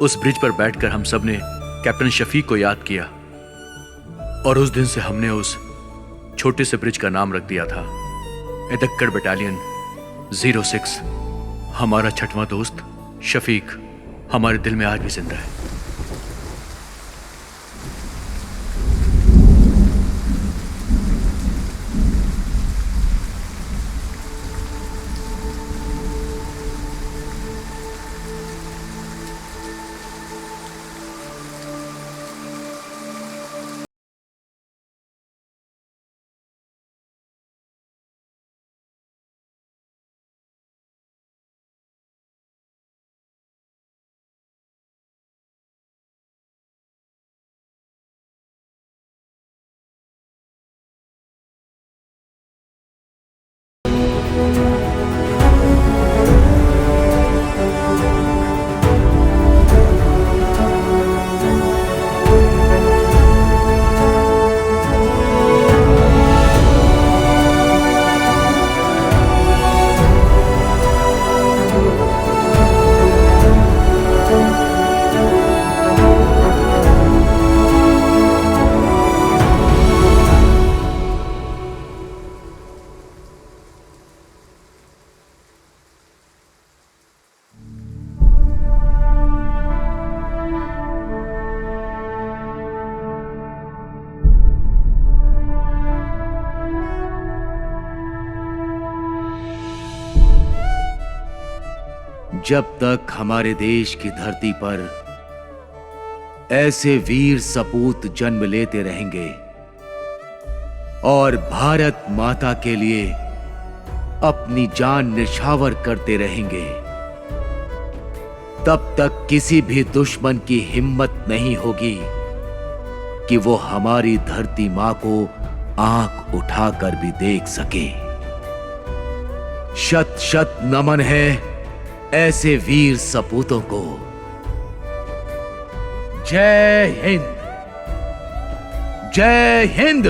उस ब्रिज पर बैठकर हम सब ने कैप्टन शफीक को याद किया और उस दिन से हमने उस छोटे से ब्रिज का नाम रख दिया था एदक्कड़ बटालियन 06। हमारा छठवां दोस्त शफीक हमारे दिल में आज भी जिंदा है। जब तक हमारे देश की धरती पर ऐसे वीर सपूत जन्म लेते रहेंगे और भारत माता के लिए अपनी जान निछावर करते रहेंगे, तब तक किसी भी दुश्मन की हिम्मत नहीं होगी कि वो हमारी धरती मां को आंख उठाकर भी देख सके। शत शत नमन है ऐसे वीर सपूतों को। जय हिंद, जय हिंद।